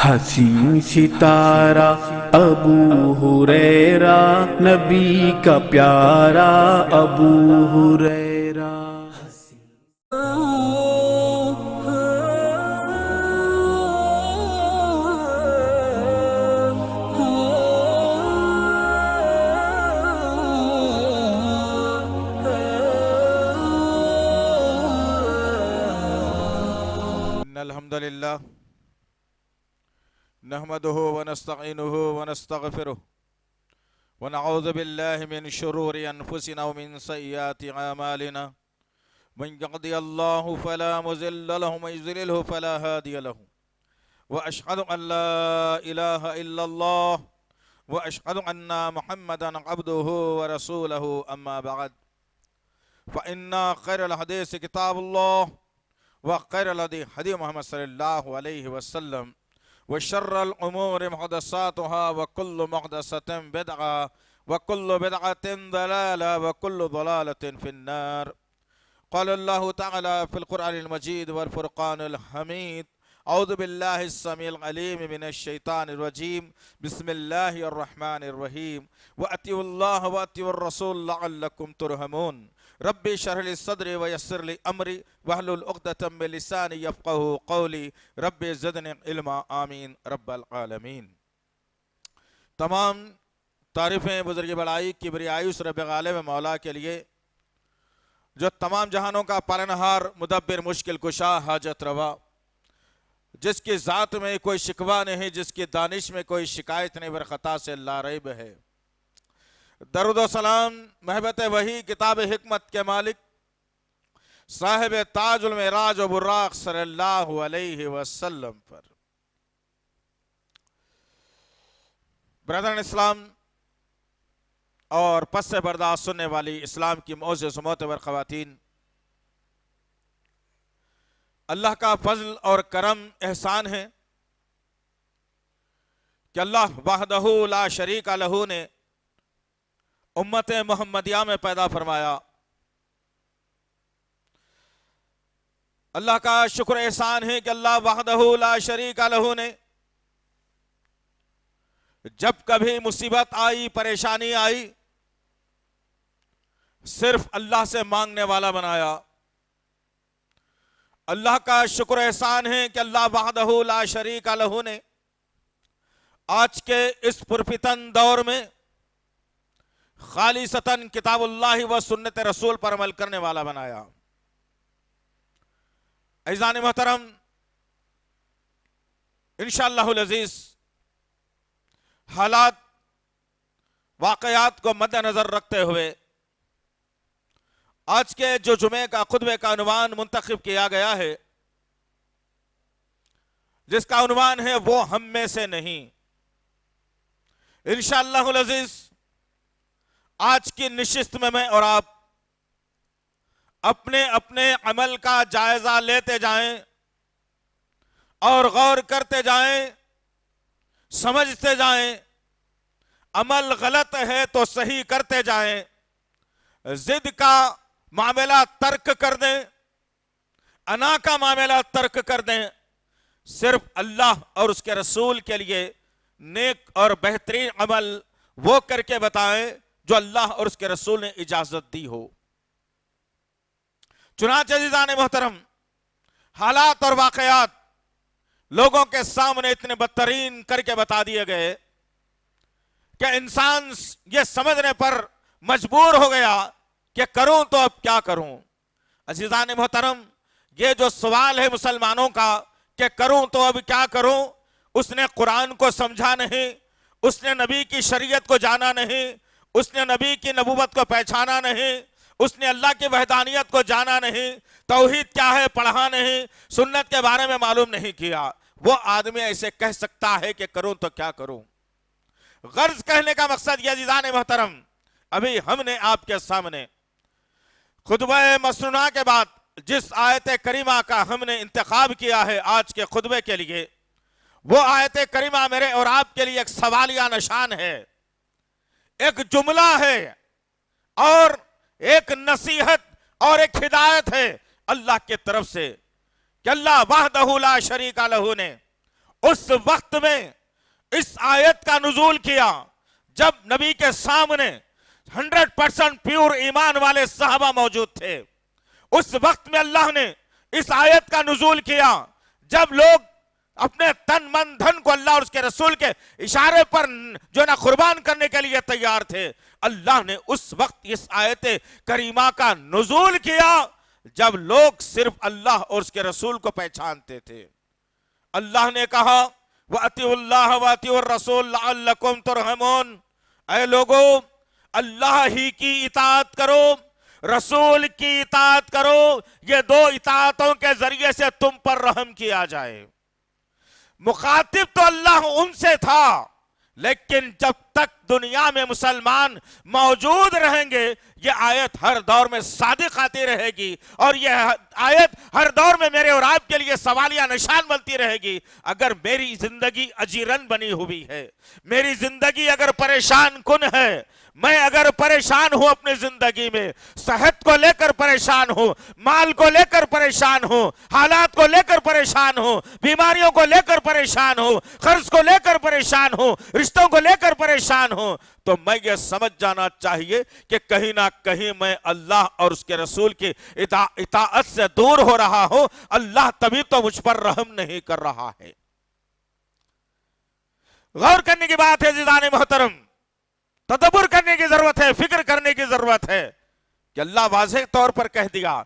حسین ستارہ ابو ہریرہ، نبی کا پیارا ابو ہریرہ۔ ان الحمد للہ نحمده ونستعینه ونستغفره ونعوذ باللہ من شرور انفسنا ومن سیئات اعمالنا من یهده اللہ فلا مضل له ومن یضلل فلا هادی له واشهد ان لا الہ الا اللہ واشهد ان محمدا عبده ورسوله اما بعد فان خیر الحدیث کتاب اللہ وخیر الهدی ہدی محمد صلی اللہ علیہ وسلم وشر الامور محدثاتها وكل محدثة بدعة وكل بدعة ضلالة وكل ضلالة في النار. قال الله تعالى في القرآن المجيد والفرقان الحميد: اعوذ بالله السميع العليم من الشيطان الرجيم، بسم الله الرحمن الرحيم، وأطيعوا الله وأطيعوا الرسول لعلكم ترحمون. ربي اشرح لي صدري ويسر لي امري واحلل عقدة من لساني يفقهوا قولي ربي زدني علما آمین رب العالمین. تمام تعریفیں بزرگ بڑائی کبریائی اس رب غالب مولا کے لیے جو تمام جہانوں کا پالنہار مدبر مشکل کشا حاجت روا، جس کی ذات میں کوئی شکوہ نہیں، جس کی دانش میں کوئی شکایت نہیں، برخطا سے لا ریب ہے. درود و سلام محبت وحی کتاب حکمت کے مالک صاحب تاج المعراج و براق صلی اللہ علیہ وسلم پر. برادران اسلام اور پس سے برداشت سننے والی اسلام کی معزز و معتبر خواتین، اللہ کا فضل اور کرم احسان ہے کہ اللہ وحدہ لا شریک لہ نے امت محمدیہ میں پیدا فرمایا. اللہ کا شکر احسان ہے کہ اللہ وحدہ لا شریک لہ نے جب کبھی مصیبت آئی، پریشانی آئی، صرف اللہ سے مانگنے والا بنایا. اللہ کا شکر احسان ہے کہ اللہ وحدہ لا شریک لہ نے آج کے اس پرفتن دور میں خالصتاً کتاب اللہ و سنت رسول پر عمل کرنے والا بنایا. عزیزان محترم، انشاءاللہ العزیز حالات واقعات کو مد نظر رکھتے ہوئے آج کے جو جمعے کا خطبے کا عنوان منتخب کیا گیا ہے، جس کا عنوان ہے وہ ہم میں سے نہیں. انشاءاللہ العزیز آج کی نشست میں اور آپ اپنے اپنے عمل کا جائزہ لیتے جائیں اور غور کرتے جائیں، سمجھتے جائیں. عمل غلط ہے تو صحیح کرتے جائیں، ضد کا معاملہ ترک کر دیں، انا کا معاملہ ترک کر دیں. صرف اللہ اور اس کے رسول کے لیے نیک اور بہترین عمل وہ کر کے بتائیں جو اللہ اور اس کے رسول نے اجازت دی ہو. چنانچہ عزیزان محترم، حالات اور واقعات لوگوں کے سامنے اتنے بدترین کر کے بتا دیے گئے کہ انسان یہ سمجھنے پر مجبور ہو گیا کہ کروں تو اب کیا کروں. عزیزان محترم، یہ جو سوال ہے مسلمانوں کا کہ کروں تو اب کیا کروں، اس نے قرآن کو سمجھا نہیں، اس نے نبی کی شریعت کو جانا نہیں، اس نے نبی کی نبوت کو پہچانا نہیں، اس نے اللہ کی وحدانیت کو جانا نہیں، توحید کیا ہے پڑھا نہیں، سنت کے بارے میں معلوم نہیں کیا. وہ آدمی ایسے کہہ سکتا ہے کہ کروں تو کیا کروں. غرض کہنے کا مقصد یہ عزیزان محترم، ابھی ہم نے آپ کے سامنے خطبہ مسنونہ کے بعد جس آیت کریمہ کا ہم نے انتخاب کیا ہے آج کے خطبے کے لیے، وہ آیت کریمہ میرے اور آپ کے لیے ایک سوالیہ نشان ہے، ایک جملہ ہے اور ایک نصیحت اور ایک ہدایت ہے اللہ کی طرف سے کہ اللہ وحدہ لا شریک لہ نے اس وقت میں اس آیت کا نزول کیا جب نبی کے سامنے 100% پیور ایمان والے صحابہ موجود تھے. اس وقت میں اللہ نے اس آیت کا نزول کیا جب لوگ اپنے تن من دھن کو اللہ اور اس کے رسول کے اشارے پر جو نا قربان کرنے کے لیے تیار تھے. اللہ نے اس وقت اس آیت کریمہ کا نزول کیا جب لوگ صرف اللہ اور اس کے رسول کو پہچانتے تھے. اللہ نے کہا وَأَطِيعُوا اللَّهَ وَأَطِيعُوا الرَّسُولَ لَعَلَّكُمْ تُرْحَمُونَ. اے لوگو اللہ ہی کی اطاعت کرو, رسول کی اطاعت کرو, یہ دو اطاعتوں کے ذریعے سے تم پر رحم کیا جائے. مخاطب تو اللہ ان سے تھا, لیکن جب تک دنیا میں مسلمان موجود رہیں گے یہ آیت ہر دور میں صادق آتی رہے گی, اور یہ آیت ہر دور میں میرے اور آپ کے لیے سوالیہ نشان بنتی رہے گی. اگر میری زندگی اجیرن بنی ہوئی ہے, میری زندگی اگر پریشان کن ہے, میں اگر پریشان ہوں اپنی زندگی میں, صحت کو لے کر پریشان ہوں, مال کو لے کر پریشان ہوں, حالات کو لے کر پریشان ہوں, بیماریوں کو لے کر پریشان ہوں, قرض کو لے کر پریشان ہوں, رشتوں کو لے کر پریشان ہوں, تو میں یہ سمجھ جانا چاہیے کہ کہیں نہ کہیں میں اللہ اور اس کے رسول کی اطاعت سے دور ہو رہا ہوں. اللہ تبھی تو مجھ پر رحم نہیں کر رہا ہے. غور کرنے کی بات ہے عزیزان محترم, تدبر کرنے کی ضرورت ہے, فکر کرنے کی ضرورت ہے کہ اللہ واضح طور پر کہہ دیا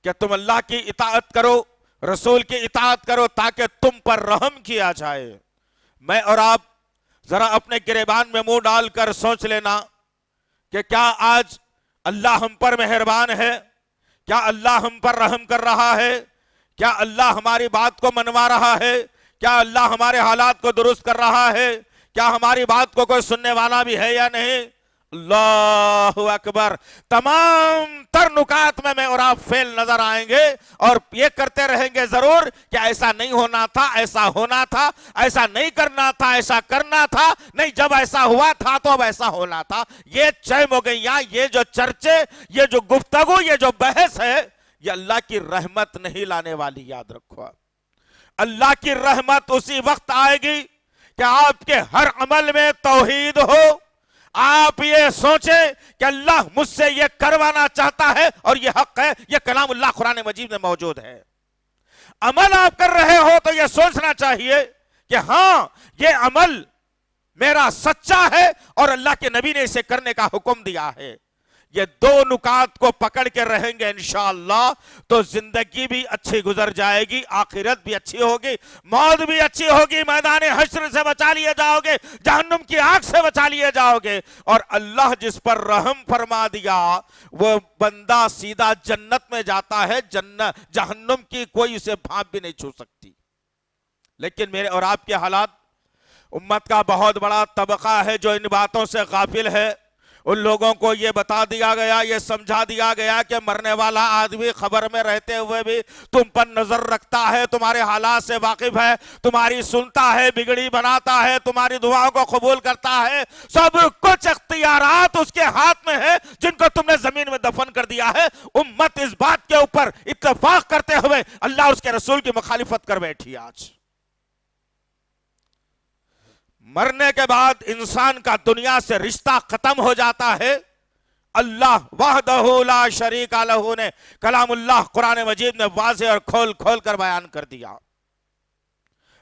کہ تم اللہ کی اطاعت کرو, رسول کی اطاعت کرو تاکہ تم پر رحم کیا جائے. میں اور آپ ذرا اپنے گریبان میں منہ ڈال کر سوچ لینا کہ کیا آج اللہ ہم پر مہربان ہے, کیا اللہ ہم پر رحم کر رہا ہے, کیا اللہ ہماری بات کو منوا رہا ہے, کیا اللہ ہمارے حالات کو درست کر رہا ہے, کیا ہماری بات کو کوئی سننے والا بھی ہے یا نہیں. اللہ اکبر. تمام تر نکات میں اور آپ فیل نظر آئیں گے اور یہ کرتے رہیں گے ضرور کہ ایسا نہیں ہونا تھا, ایسا ہونا تھا, ایسا نہیں کرنا تھا, ایسا کرنا تھا, نہیں جب ایسا ہوا تھا تو اب ایسا ہونا تھا. یہ چیم ہو گئی, یہ جو چرچے, یہ جو گفتگو, یہ جو بحث ہے, یہ اللہ کی رحمت نہیں لانے والی. یاد رکھو, اللہ کی رحمت اسی وقت آئے گی کہ آپ کے ہر عمل میں توحید ہو, آپ یہ سوچیں کہ اللہ مجھ سے یہ کروانا چاہتا ہے اور یہ حق ہے, یہ کلام اللہ قرآن مجید میں موجود ہے. عمل آپ کر رہے ہو تو یہ سوچنا چاہیے کہ ہاں یہ عمل میرا سچا ہے اور اللہ کے نبی نے اسے کرنے کا حکم دیا ہے. یہ دو نکات کو پکڑ کے رہیں گے انشاءاللہ تو زندگی بھی اچھی گزر جائے گی, آخرت بھی اچھی ہوگی, موت بھی اچھی ہوگی, میدان حشر سے بچا لیے جاؤ گے, جہنم کی آگ سے بچا لیے جاؤ گے, اور اللہ جس پر رحم فرما دیا وہ بندہ سیدھا جنت میں جاتا ہے, جہنم کی کوئی اسے بھانپ بھی نہیں چھو سکتی. لیکن میرے اور آپ کے حالات, امت کا بہت بڑا طبقہ ہے جو ان باتوں سے غافل ہے. ان لوگوں کو یہ بتا دیا گیا, یہ سمجھا دیا گیا کہ مرنے والا آدمی خبر میں رہتے ہوئے بھی تم پر نظر رکھتا ہے, تمہارے حالات سے واقف ہے, تمہاری سنتا ہے, بگڑی بناتا ہے, تمہاری دعاؤں کو قبول کرتا ہے. سب کچھ اختیارات اس کے ہاتھ میں ہے جن کو تم نے زمین میں دفن کر دیا ہے. امت اس بات کے اوپر اتفاق کرتے ہوئے اللہ اور اس کے رسول کی مخالفت کر بیٹھی. آج مرنے کے بعد انسان کا دنیا سے رشتہ ختم ہو جاتا ہے. اللہ وحدہ لا شریک لہ نے کلام اللہ قرآن مجید میں واضح اور کھول کھول کر بیان کر دیا.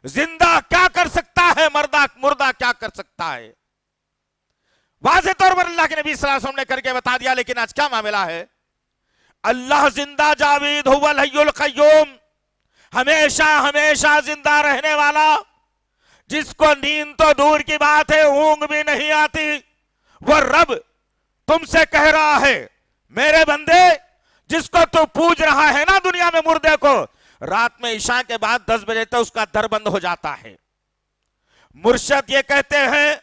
زندہ کیا کر سکتا ہے, مردہ کیا کر سکتا ہے, واضح طور پر اللہ کے نبی صلی اللہ علیہ وسلم نے کر کے بتا دیا. لیکن آج کیا معاملہ ہے, اللہ زندہ جاوید هو الحی القیوم, ہمیشہ ہمیشہ زندہ رہنے والا, جس کو نیند تو دور کی بات ہے اونگ بھی نہیں آتی, وہ رب تم سے کہہ رہا ہے میرے بندے جس کو تو پوج رہا ہے نا دنیا میں مردے کو, رات میں عشاء کے بعد 10 بجے تک اس کا در بند ہو جاتا ہے. مرشد یہ کہتے ہیں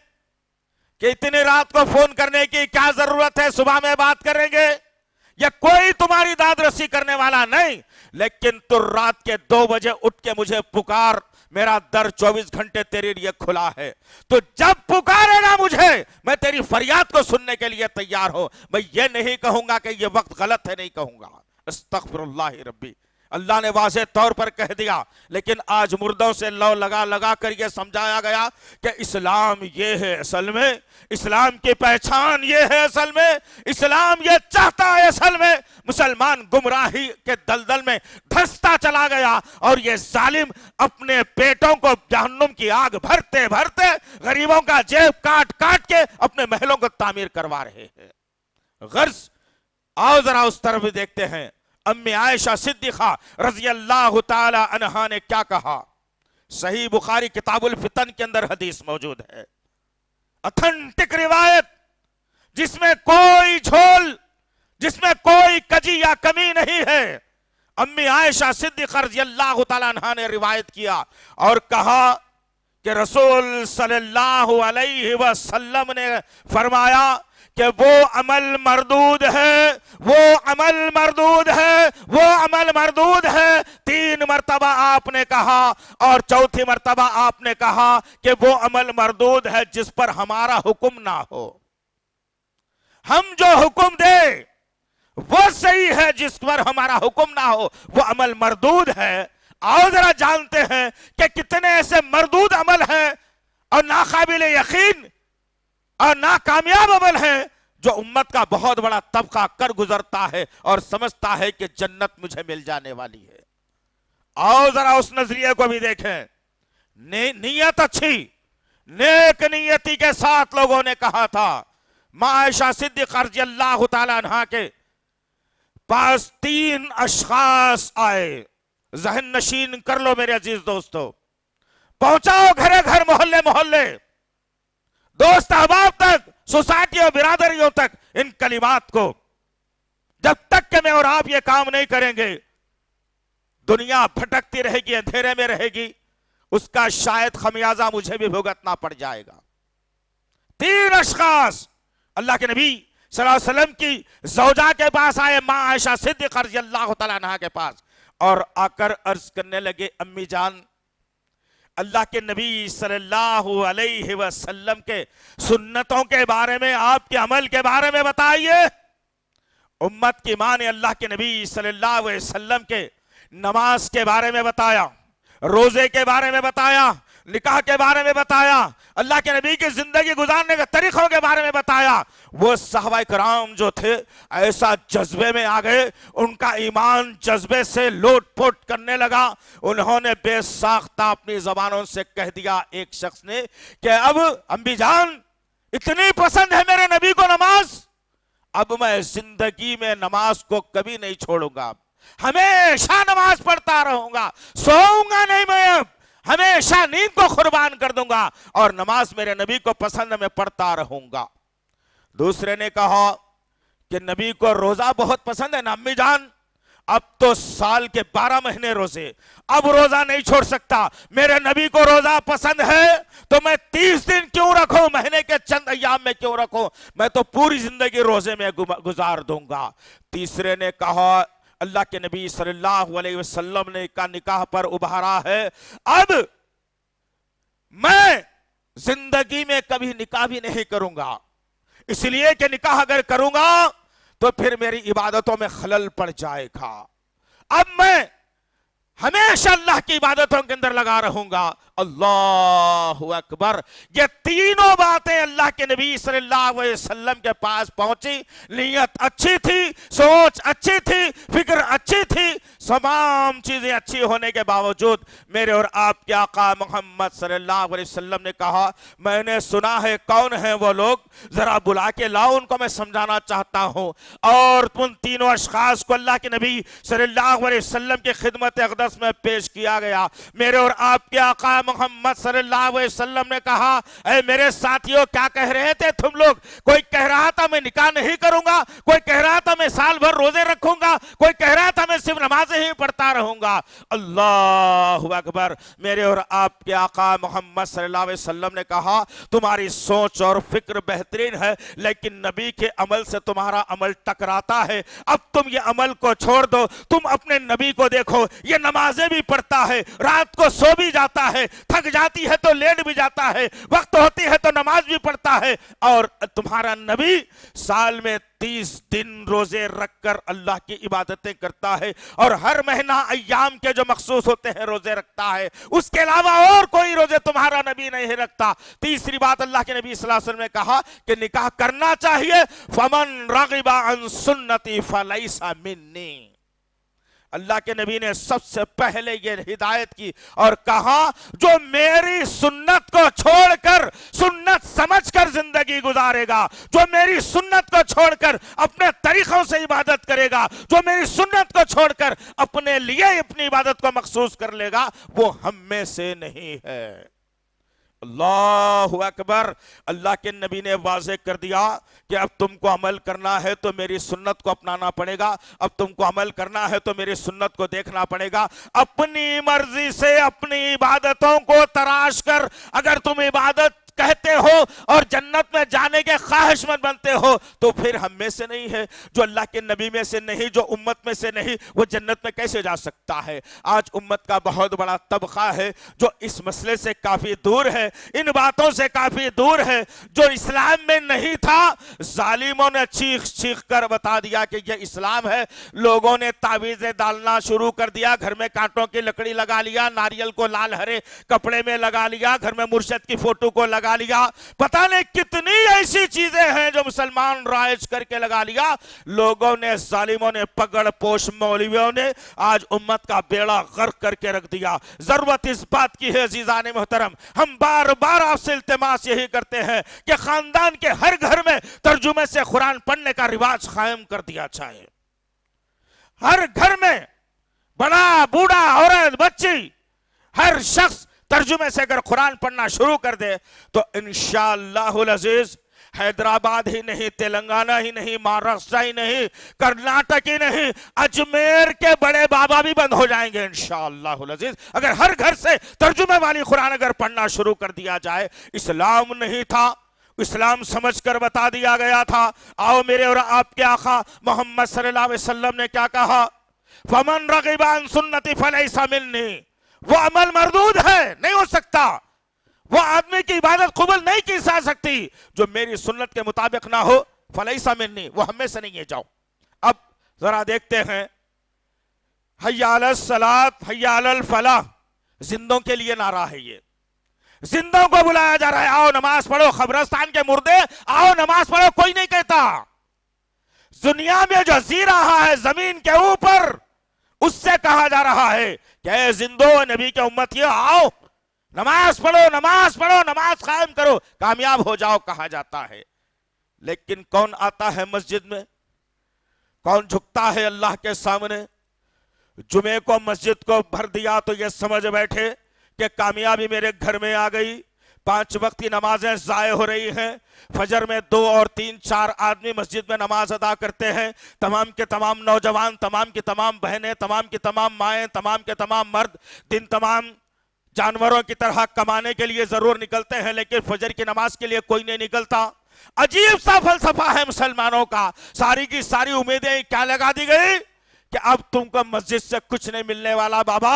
کہ اتنی رات کو فون کرنے کی کیا ضرورت ہے, صبح میں بات کریں گے, یا کوئی تمہاری داد رسی کرنے والا نہیں, لیکن تو رات کے 2 بجے اٹھ کے مجھے پکار, میرا در 24 گھنٹے تیرے لیے کھلا ہے, تو جب پکارے گا مجھے میں تیری فریاد کو سننے کے لیے تیار ہوں. میں یہ نہیں کہوں گا کہ یہ وقت غلط ہے, نہیں کہوں گا, استغفر اللہ ربی. اللہ نے واضح طور پر کہہ دیا، لیکن آج مردوں سے لو لگا لگا کر یہ سمجھایا گیا کہ اسلام یہ ہے، اصل میں اسلام کی پہچان یہ ہے، اصل میں اسلام یہ چاہتا ہے، اصل میں مسلمان گمراہی کے دلدل میں دھستا چلا گیا، اور یہ ظالم اپنے پیٹوں کو جہنم کی آگ بھرتے بھرتے غریبوں کا جیب کاٹ کاٹ کے اپنے محلوں کو تعمیر کروا رہے ہیں۔ غرض آؤ ذرا اس طرف بھی دیکھتے ہیں، امی عائشہ صدیقہ رضی اللہ تعالی عنہا نے کیا کہا۔ صحیح بخاری کتاب الفتن کے اندر حدیث موجود ہے، اتھنٹک روایت، جس میں کوئی جھول، جس میں کوئی کجی یا کمی نہیں ہے۔ امی عائشہ صدیقہ رضی اللہ تعالی عنہا نے روایت کیا اور کہا کہ رسول صلی اللہ علیہ وسلم نے فرمایا کہ وہ عمل مردود ہے، وہ عمل مردود ہے، وہ عمل مردود ہے۔ 3 مرتبہ آپ نے کہا، اور چوتھی مرتبہ آپ نے کہا کہ وہ عمل مردود ہے جس پر ہمارا حکم نہ ہو۔ ہم جو حکم دیں وہ صحیح ہے، جس پر ہمارا حکم نہ ہو وہ عمل مردود ہے۔ آؤ ذرا جانتے ہیں کہ کتنے ایسے مردود عمل ہیں اور ناقابل یقین اور ناکامیاب عمل ہیں جو امت کا بہت بڑا طبقہ کر گزرتا ہے اور سمجھتا ہے کہ جنت مجھے مل جانے والی ہے۔ آؤ ذرا اس نظریے کو بھی دیکھیں، نیت اچھی، نیک نیتی کے ساتھ لوگوں نے کہا تھا۔ ماں عائشہ صدیقہ رضی اللہ تعالی عنہا کے پاس 3 اشخاص آئے، ذہن نشین کر لو میرے عزیز دوستو، پہنچاؤ گھر گھر، محلے محلے، دوست احباب تک، سوسائٹی اور برادریوں تک ان کلمات کو۔ جب تک کہ میں اور آپ یہ کام نہیں کریں گے دنیا بھٹکتی رہے گی، اندھیرے میں رہے گی، اس کا شاید خمیازہ مجھے بھی بھگتنا پڑ جائے گا۔ 3 اشخاص اللہ کے نبی صلی اللہ علیہ وسلم کی زوجہ کے پاس آئے، ماں عائشہ صدیقہ رضی اللہ تعالیٰ عنہا کے پاس، اور آ کر عرض کرنے لگے، امی جان، اللہ کے نبی صلی اللہ علیہ وسلم کے سنتوں کے بارے میں، آپ کے عمل کے بارے میں بتائیے۔ امت کی ماں نے اللہ کے نبی صلی اللہ علیہ وسلم کے نماز کے بارے میں بتایا، روزے کے بارے میں بتایا، نکاح کے بارے میں بتایا، اللہ کے نبی کی زندگی گزارنے کے طریقوں کے بارے میں بتایا۔ وہ صحابہ کرام جو تھے ایسا جذبے میں آ گئے، ان کا ایمان جذبے سے لوٹ پوٹ کرنے لگا۔ انہوں نے بے ساختہ اپنی زبانوں سے کہہ دیا، ایک شخص نے، کہ اب امی جان اتنی پسند ہے میرے نبی کو نماز، اب میں زندگی میں نماز کو کبھی نہیں چھوڑوں گا، ہمیشہ نماز پڑھتا رہوں گا، سوؤں گا نہیں میں، اب ہمیشہ نیند کو قربان کر دوں گا، اور نماز میرے نبی کو پسند ہے، میں پڑھتا رہوں گا۔ دوسرے نے کہا کہ نبی کو روزہ بہت پسند ہے نا امی جان، اب تو سال کے 12 مہینے روزے، اب روزہ نہیں چھوڑ سکتا، میرے نبی کو روزہ پسند ہے تو میں 30 دن کیوں رکھوں، مہینے کے چند ایام میں کیوں رکھوں، میں تو پوری زندگی روزے میں گزار دوں گا۔ تیسرے نے کہا، اللہ کے نبی صلی اللہ علیہ وسلم نے کا نکاح پر ابھارا ہے، اب میں زندگی میں کبھی نکاح بھی نہیں کروں گا، اس لیے کہ نکاح اگر کروں گا تو پھر میری عبادتوں میں خلل پڑ جائے گا، اب میں ہمیشہ اللہ کی عبادتوں کے اندر لگا رہوں گا۔ اللہ اکبر، یہ تینوں باتیں اللہ کے نبی صلی اللہ علیہ وسلم کے پاس پہنچی، نیت اچھی تھی، سوچ اچھی تھی، فکر اچھی تھی، تمام چیزیں اچھی ہونے کے باوجود میرے اور آپ کے آقا محمد صلی اللہ علیہ وسلم نے کہا، میں نے سنا ہے، کون ہیں وہ لوگ، ذرا بلا کے لاؤ، ان کو میں سمجھانا چاہتا ہوں۔ اور ان تینوں اشخاص کو اللہ کے نبی صلی اللہ علیہ وسلم کی خدمت اقدس میں پیش کیا گیا۔ میرے اور آپ کے آقا محمد صلی اللہ علیہ وسلم نے کہا، اے میرے ساتھیوں، کیا کہہ رہے تھے تم لوگ؟ کوئی کہہ رہا تھا میں نکاح نہیں کروں گا، کوئی کہہ رہا تھا میں سال بھر روزے رکھوں گا، کوئی کہہ رہا تھا میں صرف نمازیں ہی پڑھتا رہوں گا۔ اللہ اکبر، میرے اور آپ کے آقا محمد صلی اللہ علیہ وسلم نے کہا، تمہاری سوچ اور فکر بہترین ہے، لیکن نبی کے عمل سے تمہارا عمل ٹکراتا ہے، اب تم یہ عمل کو چھوڑ دو، تم اپنے نبی کو دیکھو، یہ نمازیں بھی پڑھتا ہے، رات کو سو بھی جاتا ہے، تھک جاتی ہے تو لیٹ بھی جاتا ہے، وقت ہوتی ہے تو نماز بھی پڑھتا ہے، اور تمہارا نبی سال میں 30 دن روزے رکھ کر اللہ کی عبادتیں کرتا ہے، اور ہر مہینہ ایام کے جو مخصوص ہوتے ہیں روزے رکھتا ہے، اس کے علاوہ اور کوئی روزے تمہارا نبی نہیں رکھتا۔ تیسری بات اللہ کے نبی صلی اللہ علیہ وسلم نے کہا کہ نکاح کرنا چاہیے، فمن رغب عن سنتی فلیس منی۔ اللہ کے نبی نے سب سے پہلے یہ ہدایت کی اور کہا جو میری سنت کو چھوڑ کر سنت سمجھ کر زندگی گزارے گا، جو میری سنت کو چھوڑ کر اپنے طریقوں سے عبادت کرے گا، جو میری سنت کو چھوڑ کر اپنے لیے اپنی عبادت کو مخصوص کر لے گا، وہ ہم میں سے نہیں ہے۔ اللہ اکبر۔ اللہ کے نبی نے واضح کر دیا کہ اب تم کو عمل کرنا ہے تو میری سنت کو اپنانا پڑے گا، اب تم کو عمل کرنا ہے تو میری سنت کو دیکھنا پڑے گا۔ اپنی مرضی سے اپنی عبادتوں کو تراش کر اگر تم عبادت کہتے ہو اور جنت میں جانے کے خواہش مند بنتے ہو تو پھر ہم میں سے نہیں ہے۔ جو اللہ کے نبی میں سے نہیں، جو امت میں سے نہیں، وہ جنت میں کیسے جا سکتا ہے؟ آج امت کا بہت بڑا طبقہ ہے جو اس مسئلے سے کافی دور ہے، ان باتوں سے کافی دور ہے، جو اسلام میں نہیں تھا ظالموں نے چیخ چیخ کر بتا دیا کہ یہ اسلام ہے۔ لوگوں نے تعویذیں ڈالنا شروع کر دیا، گھر میں کانٹوں کی لکڑی لگا لیا، ناریل کو لال ہرے کپڑے میں لگا لیا، گھر میں مرشد کی فوٹو کو لگا لیا، پتہ نہیں کتنی ایسی چیزیں ہیں جو مسلمان رائج کر کے لگا لیا۔ لوگوں نے، ظالموں نے، پگڑ پوش مولویوں نے آج امت کا بیڑا غرق کر کے رکھ دیا۔ ضرورت اس بات کی ہے عزیزان محترم، ہم بار بار آپ سے التماس یہی کرتے ہیں کہ خاندان کے ہر گھر میں ترجمے سے قرآن پڑھنے کا رواج قائم کر دیا جائے۔ ہر گھر میں بڑا بوڑھا عورت بچی ہر شخص ترجمے سے اگر قرآن پڑھنا شروع کر دے تو انشاءاللہ العزیز حیدرآباد ہی نہیں، تلنگانہ ہی نہیں، مہاراشٹر ہی نہیں، کرناٹک ہی نہیں، اجمیر کے بڑے بابا بھی بند ہو جائیں گے انشاءاللہ العزیز اگر ہر گھر سے ترجمے والی قرآن اگر پڑھنا شروع کر دیا جائے۔ اسلام نہیں تھا، اسلام سمجھ کر بتا دیا گیا تھا۔ آؤ میرے اور آپ کے آقا محمد صلی اللہ علیہ وسلم نے کیا کہا؟ فَمَن رَغِبَ عَن سُنَّتِي فَلَيْسَ مِنِّي۔ وہ عمل مردود ہے، نہیں ہو سکتا، وہ آدمی کی عبادت قبول نہیں کی جا سکتی جو میری سنت کے مطابق نہ ہو، فلیس منی، وہ ہم میں سے نہیں ہے۔ جاؤ اب ذرا دیکھتے ہیں، حی علی الصلاۃ حی علی الفلاح، زندوں کے لیے نعرہ ہے، یہ زندوں کو بلایا جا رہا ہے، آؤ نماز پڑھو۔ قبرستان کے مردے آؤ نماز پڑھو کوئی نہیں کہتا۔ دنیا میں جو جی رہا ہے زمین کے اوپر اس سے کہا جا رہا ہے کہ اے زندو نبی کے امتیو آؤ نماز پڑھو، نماز پڑھو، نماز قائم کرو، کامیاب ہو جاؤ کہا جاتا ہے۔ لیکن کون آتا ہے مسجد میں؟ کون جھکتا ہے اللہ کے سامنے؟ جمعے کو مسجد کو بھر دیا تو یہ سمجھ بیٹھے کہ کامیابی میرے گھر میں آ گئی، 5 وقت کی نمازیں ضائع ہو رہی ہیں، فجر میں 2 اور 3 4 آدمی مسجد میں نماز ادا کرتے ہیں، تمام کے تمام نوجوان، تمام کی تمام بہنیں، تمام کی تمام مائیں، تمام کے تمام مرد دن تمام جانوروں کی طرح کمانے کے لیے ضرور نکلتے ہیں، لیکن فجر کی نماز کے لیے کوئی نہیں نکلتا۔ عجیب سا فلسفہ ہے مسلمانوں کا، ساری کی ساری امیدیں کیا لگا دی گئی کہ اب تم کو مسجد سے کچھ نہیں ملنے والا، بابا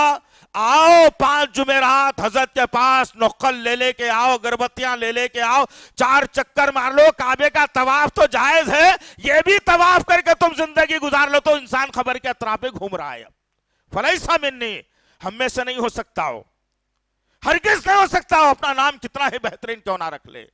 آؤ 5 جمعرات حضرت کے پاس نقل لے کے آؤ، اگربتیاں لے کے آؤ، 4 چکر مار لو، کعبے کا طواف تو جائز ہے، یہ بھی طواف کر کے تم زندگی گزار لو تو انسان خبر کے اطراف میں گھوم رہا ہے۔ فلیس منی، ہم میں سے نہیں ہو سکتا ہو، ہرگز نہیں ہو سکتا ہو، اپنا نام کتنا ہی بہترین کیوں نہ رکھ لے۔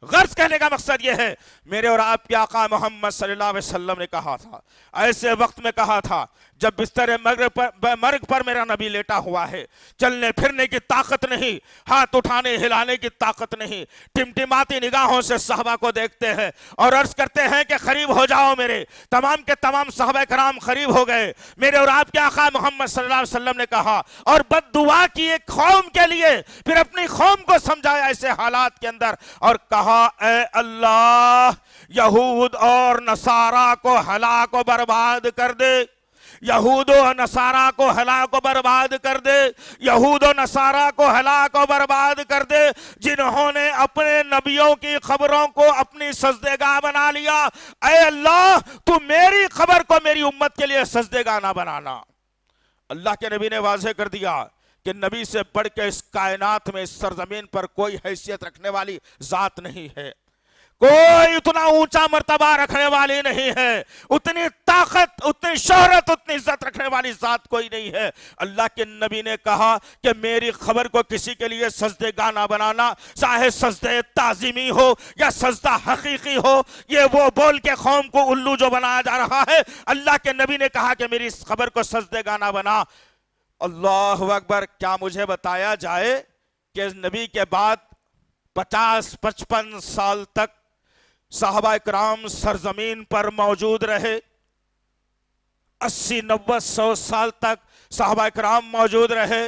غرض کہنے کا مقصد یہ ہے، میرے اور آپ کے آقا محمد صلی اللہ علیہ وسلم نے کہا تھا، ایسے وقت میں کہا تھا جب بستر مرگ پر میرا نبی لیٹا ہوا ہے، چلنے پھرنے کی طاقت نہیں، ہاتھ اٹھانے ہلانے کی طاقت نہیں، ٹمٹماتی نگاہوں سے صحابہ کو دیکھتے ہیں اور عرض کرتے ہیں کہ قریب ہو جاؤ میرے۔ تمام کے تمام صحابہ کرام قریب ہو گئے۔ میرے اور آپ کے آقا محمد صلی اللہ علیہ وسلم نے کہا اور بد دعا کی ایک قوم کے لیے، پھر اپنی قوم کو سمجھایا ایسے حالات کے اندر اور کہا اے اللہ یہود اور نصارہ کو ہلاک و برباد کر دے، یہود و نصارہ کو ہلاک و برباد کر دے، یہود و نصارہ کو ہلاک و برباد کر دے جنہوں نے اپنے نبیوں کی قبروں کو اپنی سجدگاہ بنا لیا۔ اے اللہ تو میری قبر کو میری امت کے لیے سجدگاہ نہ بنانا۔ اللہ کے نبی نے واضح کر دیا کہ نبی سے بڑھ کے اس کائنات میں اس سرزمین پر کوئی حیثیت رکھنے والی ذات نہیں ہے، کوئی اتنا اونچا مرتبہ رکھنے والی نہیں ہے، اتنی طاقت، اتنی شہرت، اتنی عزت رکھنے والی ذات کوئی نہیں ہے۔ اللہ کے نبی نے کہا کہ میری خبر کو کسی کے لیے سجدے گانا بنانا، چاہے سجدے تعظیمی ہو یا سجدہ حقیقی ہو، یہ وہ بول کے قوم کو الو جو بنایا جا رہا ہے، اللہ کے نبی نے کہا کہ میری اس خبر کو سجدے گانا بنا۔ اللہ اکبر! کیا مجھے بتایا جائے کہ نبی کے بعد 50-55 سال تک صحابہ کرام سرزمین پر موجود رہے، 80-90-100 سال تک صحابہ کرام موجود رہے،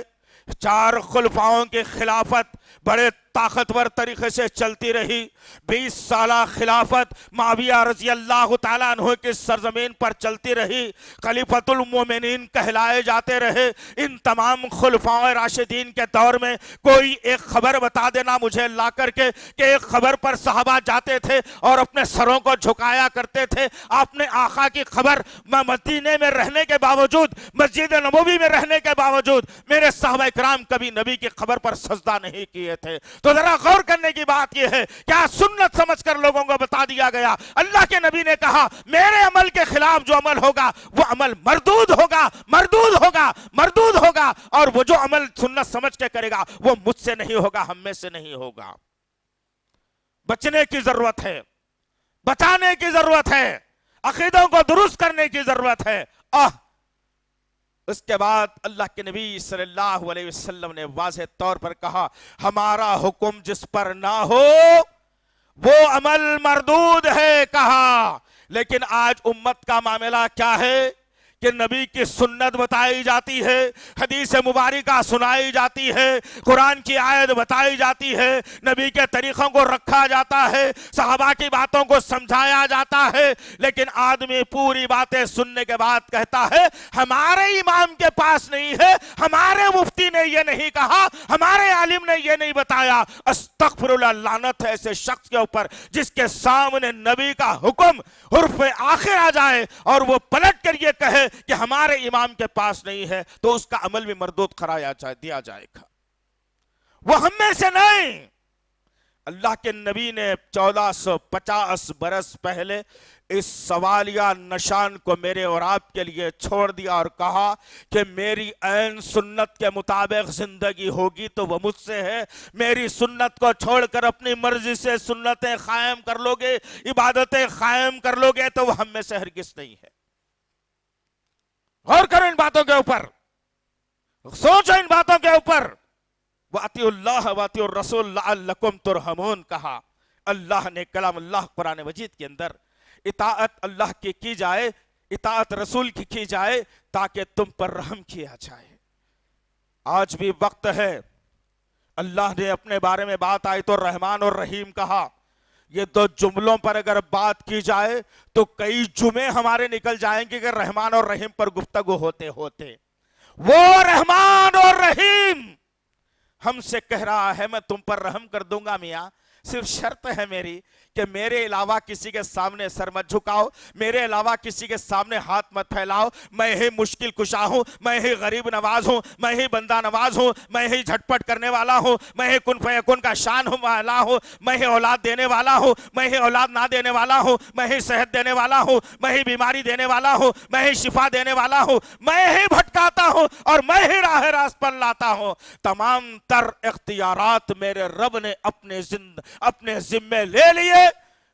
4 خلفاؤں کی خلافت بڑے طاقتور طریقے سے چلتی رہی، 20 سالہ خلافت معاویہ رضی اللہ تعالیٰ عنہ کی سرزمین پر چلتی رہی، خلیفۃ المومنین کہلائے جاتے رہے۔ ان تمام خلفاء راشدین کے دور میں کوئی ایک خبر بتا دینا مجھے لا کر کے کہ ایک خبر پر صحابہ جاتے تھے اور اپنے سروں کو جھکایا کرتے تھے۔ آپ نے آقا کی خبر مدینے میں رہنے کے باوجود، مسجد نبوی میں رہنے کے باوجود، میرے صحابہ کرام کبھی نبی کی خبر پر سجدہ نہیں کیے تھے۔ تو ذرا غور کرنے کی بات یہ ہے، کیا سنت سمجھ کر لوگوں کو بتا دیا گیا؟ اللہ کے نبی نے کہا میرے عمل کے خلاف جو عمل ہوگا وہ عمل مردود ہوگا، مردود ہوگا، مردود ہوگا، اور وہ جو عمل سنت سمجھ کے کرے گا وہ مجھ سے نہیں ہوگا، ہم میں سے نہیں ہوگا۔ بچنے کی ضرورت ہے، بچانے کی ضرورت ہے، عقیدوں کو درست کرنے کی ضرورت ہے۔ اس کے بعد اللہ کے نبی صلی اللہ علیہ وسلم نے واضح طور پر کہا ہمارا حکم جس پر نہ ہو وہ عمل مردود ہے کہا۔ لیکن آج امت کا معاملہ کیا ہے کہ نبی کی سنت بتائی جاتی ہے، حدیث مبارکہ سنائی جاتی ہے، قرآن کی آیت بتائی جاتی ہے، نبی کے طریقوں کو رکھا جاتا ہے، صحابہ کی باتوں کو سمجھایا جاتا ہے، لیکن آدمی پوری باتیں سننے کے بعد کہتا ہے ہمارے امام کے پاس نہیں ہے، ہمارے مفتی نے یہ نہیں کہا، ہمارے عالم نے یہ نہیں بتایا۔ استغفر اللہ، لعنت ہے ایسے شخص کے اوپر جس کے سامنے نبی کا حکم حرف آخر آ جائے اور وہ پلٹ کر یہ کہے کہ ہمارے امام کے پاس نہیں ہے، تو اس کا عمل بھی مردود قرار دیا جائے گا، وہ ہم میں سے نہیں۔ اللہ کے نبی نے 1450 برس پہلے اس سوالیہ نشان کو میرے اور آپ کے لیے چھوڑ دیا اور کہا کہ میری عین سنت کے مطابق زندگی ہوگی تو وہ مجھ سے ہے، میری سنت کو چھوڑ کر اپنی مرضی سے سنتیں قائم کر لو گے، عبادتیں قائم کر لو گے تو وہ ہم میں سے ہرگز نہیں ہے۔ غور کرو ان باتوں کے اوپر، سوچو ان باتوں کے اوپر۔ وَأَطِيعُوا اللَّهَ وَأَطِيعُوا الرَّسُولَ لَعَلَّكُمْ تُرْحَمُونَ کہا۔ اللہ نے کلام اللہ قرآن مجید کے اندر اطاعت اللہ کی جائے، اطاعت رسول کی جائے تاکہ تم پر رحم کیا جائے۔ آج بھی وقت ہے، اللہ نے اپنے بارے میں بات آئی تو رحمان اور رحیم کہا، یہ 2 جملوں پر اگر بات کی جائے تو کئی جمعے ہمارے نکل جائیں گے کہ رحمان اور رحیم پر گفتگو ہوتے ہوتے۔ وہ رحمان اور رحیم ہم سے کہہ رہا ہے میں تم پر رحم کر دوں گا میاں، صرف شرط ہے میری کہ میرے علاوہ کسی کے سامنے سر مت جھکاؤ، میرے علاوہ کسی کے سامنے ہاتھ مت پھیلاؤ، میں ہی مشکل کشا ہوں، میں ہی غریب نواز ہوں، میں ہی بندہ نواز ہوں، میں ہی جھٹ پٹ کرنے والا ہوں، میں ہی کن فیکن کا شان والا ہوں، میں ہی اولاد دینے والا ہوں، میں ہی اولاد نہ دینے والا ہوں، میں ہی صحت دینے والا ہوں، میں ہی بیماری دینے والا ہوں، میں ہی شفا دینے والا ہوں، میں ہی بھٹکاتا ہوں اور میں ہی راہ راست پر لاتا ہوں۔ تمام تر اختیارات میرے رب نے اپنے ذمے لے لیے،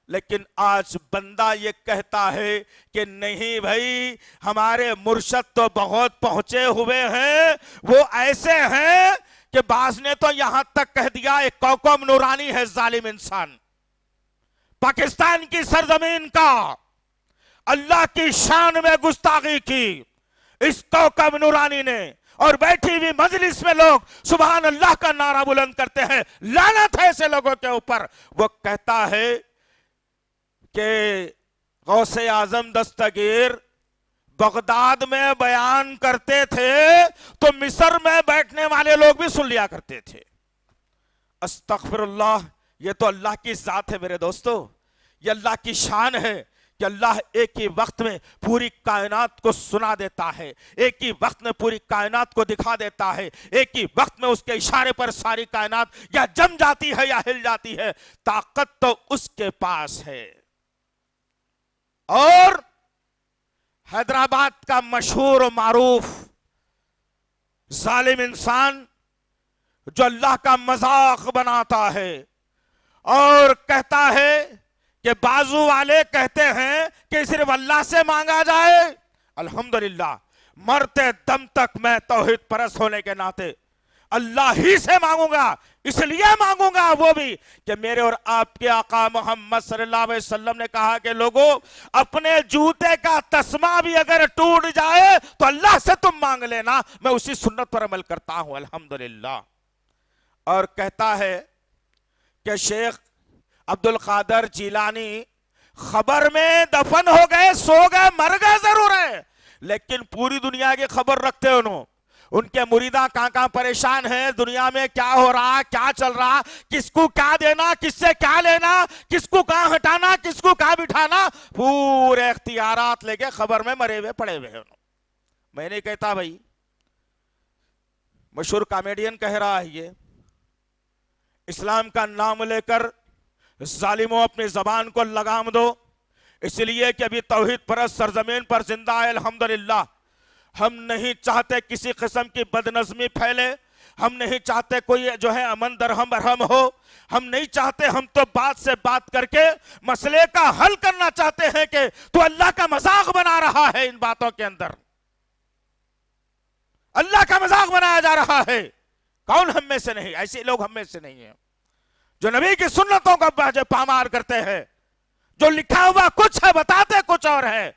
لیکن آج بندہ یہ کہتا ہے کہ نہیں بھائی ہمارے مرشد تو بہت پہنچے ہوئے ہیں، وہ ایسے ہیں کہ بعض نے تو یہاں تک کہہ دیا ایک کوکب نورانی ہے ظالم انسان۔ پاکستان کی سرزمین کا اللہ کی شان میں گستاخی کی اس کوکب نورانی نے، اور بیٹھی ہوئی مجلس میں لوگ سبحان اللہ کا نعرہ بلند کرتے ہیں۔ لعنت ہے ایسے لوگوں کے اوپر۔ وہ کہتا ہے کہ غوث اعظم دستگیر بغداد میں بیان کرتے تھے تو مصر میں بیٹھنے والے لوگ بھی سن لیا کرتے تھے۔ استغفر اللہ، یہ تو اللہ کی ذات ہے میرے دوستو، یہ اللہ کی شان ہے کہ اللہ ایک ہی وقت میں پوری کائنات کو سنا دیتا ہے، ایک ہی وقت میں پوری کائنات کو دکھا دیتا ہے، ایک ہی وقت میں اس کے اشارے پر ساری کائنات یا جم جاتی ہے یا ہل جاتی ہے، طاقت تو اس کے پاس ہے۔ اور حیدرآباد کا مشہور و معروف ظالم انسان جو اللہ کا مذاق بناتا ہے اور کہتا ہے کہ بازو والے کہتے ہیں کہ صرف اللہ سے مانگا جائے، الحمدللہ مرتے دم تک میں توحید پرست ہونے کے ناطے اللہ ہی سے مانگوں گا، اس لیے مانگوں گا وہ بھی کہ میرے اور آپ کے آقا محمد صلی اللہ علیہ وسلم نے کہا کہ لوگوں اپنے جوتے کا تسمہ بھی اگر ٹوٹ جائے تو اللہ سے تم مانگ لینا، میں اسی سنت پر عمل کرتا ہوں الحمدللہ۔ اور کہتا ہے کہ شیخ عبد القادر جیلانی خبر میں دفن ہو گئے، سو گئے، مر گئے ضرور ہے، لیکن پوری دنیا کی خبر رکھتے انہوں۔ ان کے مریداں کہاں پریشان ہیں، دنیا میں کیا ہو رہا، کیا چل رہا، کس کو کیا دینا، کس سے کیا لینا، کس کو کہاں ہٹانا، کس کو کہاں بٹھانا، پورے اختیارات لے کے خبر میں مرے ہوئے پڑے ہوئے ہیں۔ میں نہیں کہتا بھائی، مشہور کامیڈین کہہ رہا ہے یہ، اسلام کا نام لے کر ظالموں اپنی زبان کو لگام دو، اس لیے کہ ابھی توحید پرست سرزمین پر زندہ ہے الحمدللہ۔ ہم نہیں چاہتے کسی قسم کی بدنظمی پھیلے، ہم نہیں چاہتے کوئی جو ہے امن درہم برہم ہو، ہم نہیں چاہتے، ہم تو بات سے بات کر کے مسئلے کا حل کرنا چاہتے ہیں کہ تو اللہ کا مذاق بنا رہا ہے، ان باتوں کے اندر اللہ کا مذاق بنایا جا رہا ہے۔ کون ہم میں سے نہیں، ایسے لوگ ہم میں سے نہیں ہیں جو نبی کی سنتوں کا پامال کرتے ہیں، جو لکھا ہوا کچھ ہے بتاتے کچھ اور ہے،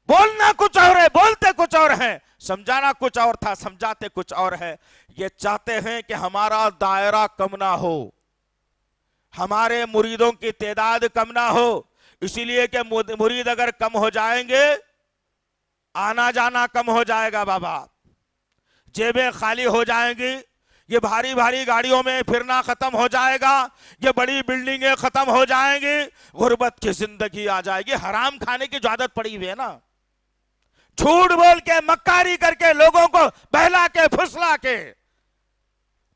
بولنا کچھ اور ہے بولتے کچھ اور ہے، سمجھانا کچھ اور تھا سمجھاتے کچھ اور ہے۔ یہ چاہتے ہیں کہ ہمارا دائرہ کم نہ ہو، ہمارے مریدوں کی تعداد کم نہ ہو، اسی لیے کہ مرید اگر کم ہو جائیں گے آنا جانا کم ہو جائے گا بابا، جیبیں خالی ہو جائیں گی، یہ بھاری بھاری گاڑیوں میں پھرنا ختم ہو جائے گا، یہ بڑی بلڈنگیں ختم ہو جائیں گی، غربت کی زندگی آ جائے گی، حرام کھانے کی جو عادت پڑی ہوئی ہے نا، جھوٹ بول کے مکاری کر کے لوگوں کو بہلا کے پھسلا کے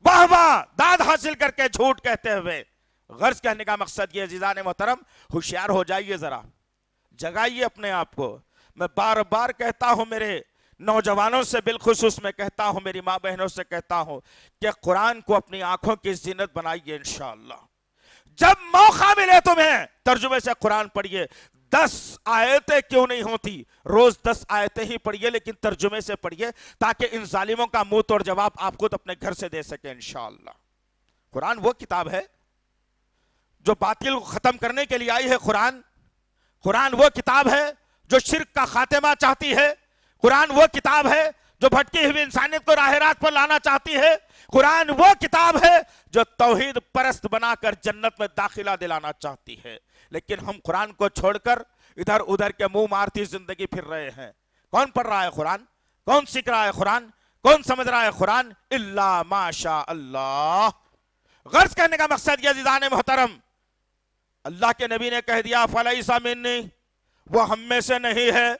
واہ واہ داد حاصل کر کے جھوٹ کہتے ہوئے، غرض کہنے کا مقصد یہ عزیزان محترم ہوشیار ہو جائیے، ذرا جگائیے اپنے آپ کو۔ میں بار بار کہتا ہوں، میرے نوجوانوں سے بالخصوص میں کہتا ہوں، میری ماں بہنوں سے کہتا ہوں کہ قرآن کو اپنی آنکھوں کی زینت بنائیے انشاءاللہ۔ جب موقع ملے تمہیں ترجمے سے قرآن پڑھیے، 10 آیتیں کیوں نہیں ہوتی، روز 10 آیتیں ہی پڑھیے، لیکن ترجمے سے پڑھیے تاکہ ان ظالموں کا منہ توڑ جواب آپ خود اپنے گھر سے دے سکیں انشاءاللہ۔ قرآن وہ کتاب ہے جو باطل کو ختم کرنے کے لیے آئی ہے، قرآن وہ کتاب ہے جو شرک کا خاتمہ چاہتی ہے، قرآن وہ کتاب ہے جو بھٹکی ہوئی انسانیت کو راہ راست پر لانا چاہتی ہے، قرآن وہ کتاب ہے جو توحید پرست بنا کر جنت میں داخلہ دلانا چاہتی ہے، لیکن ہم قرآن کو چھوڑ کر ادھر ادھر کے منہ مارتی زندگی پھر رہے ہیں۔ کون پڑھ رہا ہے قرآن؟ کون سیکھ رہا ہے قرآن؟ کون سمجھ رہا ہے قرآن؟ الا ماشاء اللہ۔ غرض کہنے کا مقصد یہ عزیزان محترم، اللہ کے نبی نے کہہ دیا فلیس منی، وہ ہم میں سے نہیں ہے،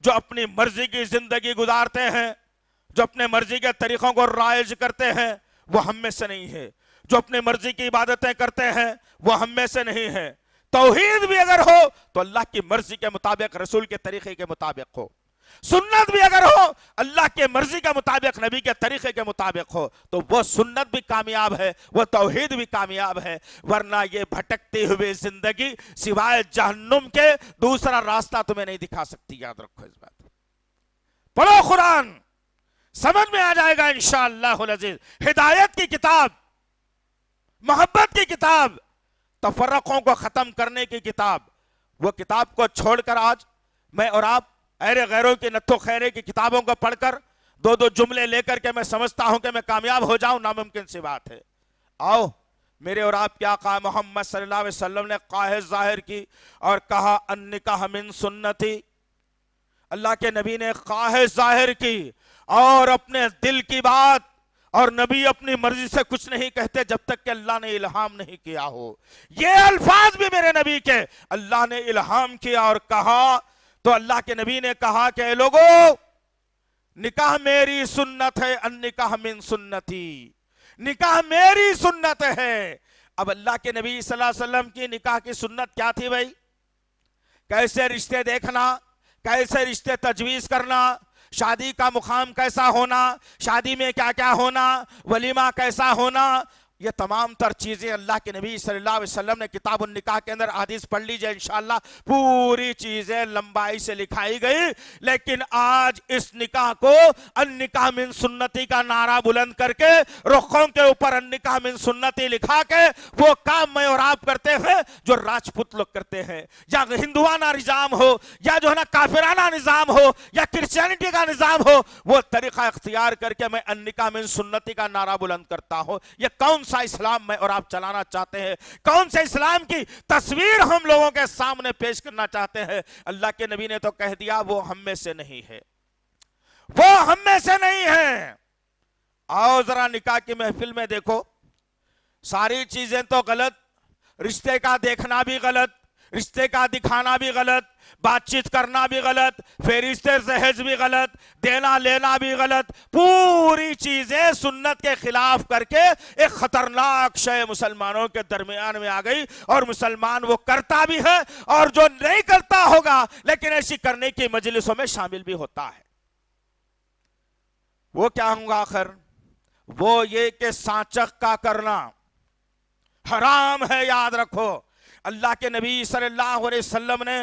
جو اپنی مرضی کی زندگی گزارتے ہیں، جو اپنے مرضی کے طریقوں کو رائج کرتے ہیں، وہ ہم میں سے نہیں ہے، جو اپنی مرضی کی عبادتیں کرتے ہیں وہ ہم میں سے نہیں ہے۔ توحید بھی اگر ہو تو اللہ کی مرضی کے مطابق، رسول کے طریقے کے مطابق ہو، سنت بھی اگر ہو اللہ کے مرضی کے مطابق، نبی کے طریقے کے مطابق ہو، تو وہ سنت بھی کامیاب ہے، وہ توحید بھی کامیاب ہے، ورنہ یہ بھٹکتی ہوئی زندگی سوائے جہنم کے دوسرا راستہ تمہیں نہیں دکھا سکتی، یاد رکھو اس بات۔ پڑھو قرآن، سمجھ میں آ جائے گا انشاءاللہ العزیز۔ ہدایت کی کتاب، محبت کی کتاب، تفرقوں کو ختم کرنے کی کتاب، وہ کتاب کو چھوڑ کر آج میں اور آپ اہل غیروں کی نتھو خیرے کی کتابوں کو پڑھ کر 2 جملے لے کر کے میں سمجھتا ہوں کہ میں کامیاب ہو جاؤں، ناممکن سی بات ہے۔ آؤ، میرے اور آپ کے آقا محمد صلی اللہ علیہ وسلم نے قاہد ظاہر کی اور کہا النکاح من سنتی، اللہ کے نبی نے قاہد ظاہر کی اور اپنے دل کی بات اور نبی اپنی مرضی سے کچھ نہیں کہتے جب تک کہ اللہ نے الہام نہیں کیا ہو. یہ الفاظ بھی میرے نبی کے اللہ نے الہام کیا اور کہا تو اللہ کے نبی نے کہا کہ اے لوگو نکاح میری سنت ہے، النکاح من سنتی، نکاح میری سنت ہے. اب اللہ کے نبی صلی اللہ علیہ وسلم کی نکاح کی سنت کیا تھی بھائی؟ کیسے رشتے دیکھنا، کیسے رشتے تجویز کرنا، شادی کا مقام کیسا ہونا، شادی میں کیا کیا ہونا، ولیمہ کیسا ہونا، یہ تمام تر چیزیں اللہ کے نبی صلی اللہ علیہ وسلم نے کتاب النکاح کے اندر حدیث پڑھ لیجئے انشاءاللہ پوری چیزیں لمبائی سے لکھائی گئی. لیکن آج اس نکاح کو النکاح من سنتی کا نعرہ بلند کر کے رخوں کے اوپر النکاح من سنتی لکھا کے وہ کام میں اور آپ کرتے ہیں جو راجپوت لوگ کرتے ہیں، یا ہندوانہ نظام ہو یا جو ہے نا کافرانہ نظام ہو یا کرسچینٹی کا نظام ہو، وہ طریقہ اختیار کر کے میں النکاح من سنتی کا نعرہ بلند کرتا ہوں. یہ کون سا اسلام میں اور آپ چلانا چاہتے ہیں؟ کون سے اسلام کی تصویر ہم لوگوں کے سامنے پیش کرنا چاہتے ہیں؟ اللہ کے نبی نے تو کہہ دیا وہ ہم میں سے نہیں ہے، وہ ہم میں سے نہیں ہے. آؤ ذرا نکاح کی محفل میں دیکھو، ساری چیزیں تو غلط، رشتے کا دیکھنا بھی غلط، رشتے کا دکھانا بھی غلط، بات چیت کرنا بھی غلط، فہرست جہیز بھی غلط، دینا لینا بھی غلط، پوری چیزیں سنت کے خلاف کر کے ایک خطرناک شے مسلمانوں کے درمیان میں آ گئی. اور مسلمان وہ کرتا بھی ہے اور جو نہیں کرتا ہوگا لیکن ایسی کرنے کی مجلسوں میں شامل بھی ہوتا ہے. وہ کیا ہوگا آخر؟ وہ یہ کہ سانچک کا کرنا حرام ہے. یاد رکھو اللہ کے نبی صلی اللہ علیہ وسلم نے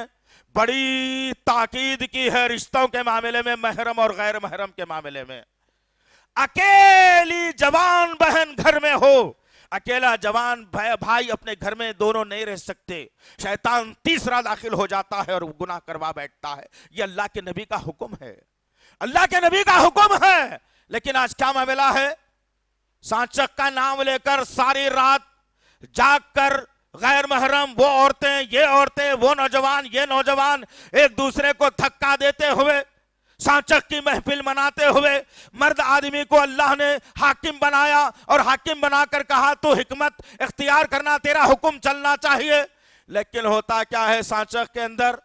بڑی تاکید کی ہے رشتوں کے معاملے میں، محرم اور غیر محرم کے معاملے میں. اکیلی جوان بہن گھر میں ہو، اکیلا جوان بھائی اپنے گھر میں دونوں نہیں رہ سکتے، شیطان تیسرا داخل ہو جاتا ہے اور گناہ کروا بیٹھتا ہے. یہ اللہ کے نبی کا حکم ہے، اللہ کے نبی کا حکم ہے. لیکن آج کیا معاملہ ہے؟ سانچک کا نام لے کر ساری رات جاگ کر غیر محرم وہ عورتیں یہ عورتیں وہ نوجوان یہ نوجوان ایک دوسرے کو دھکا دیتے ہوئے سانچک کی محفل مناتے ہوئے مرد آدمی کو اللہ نے حاکم بنایا اور حاکم بنا کر کہا تو حکمت اختیار کرنا، تیرا حکم چلنا چاہیے. لیکن ہوتا کیا ہے سانچک کے اندر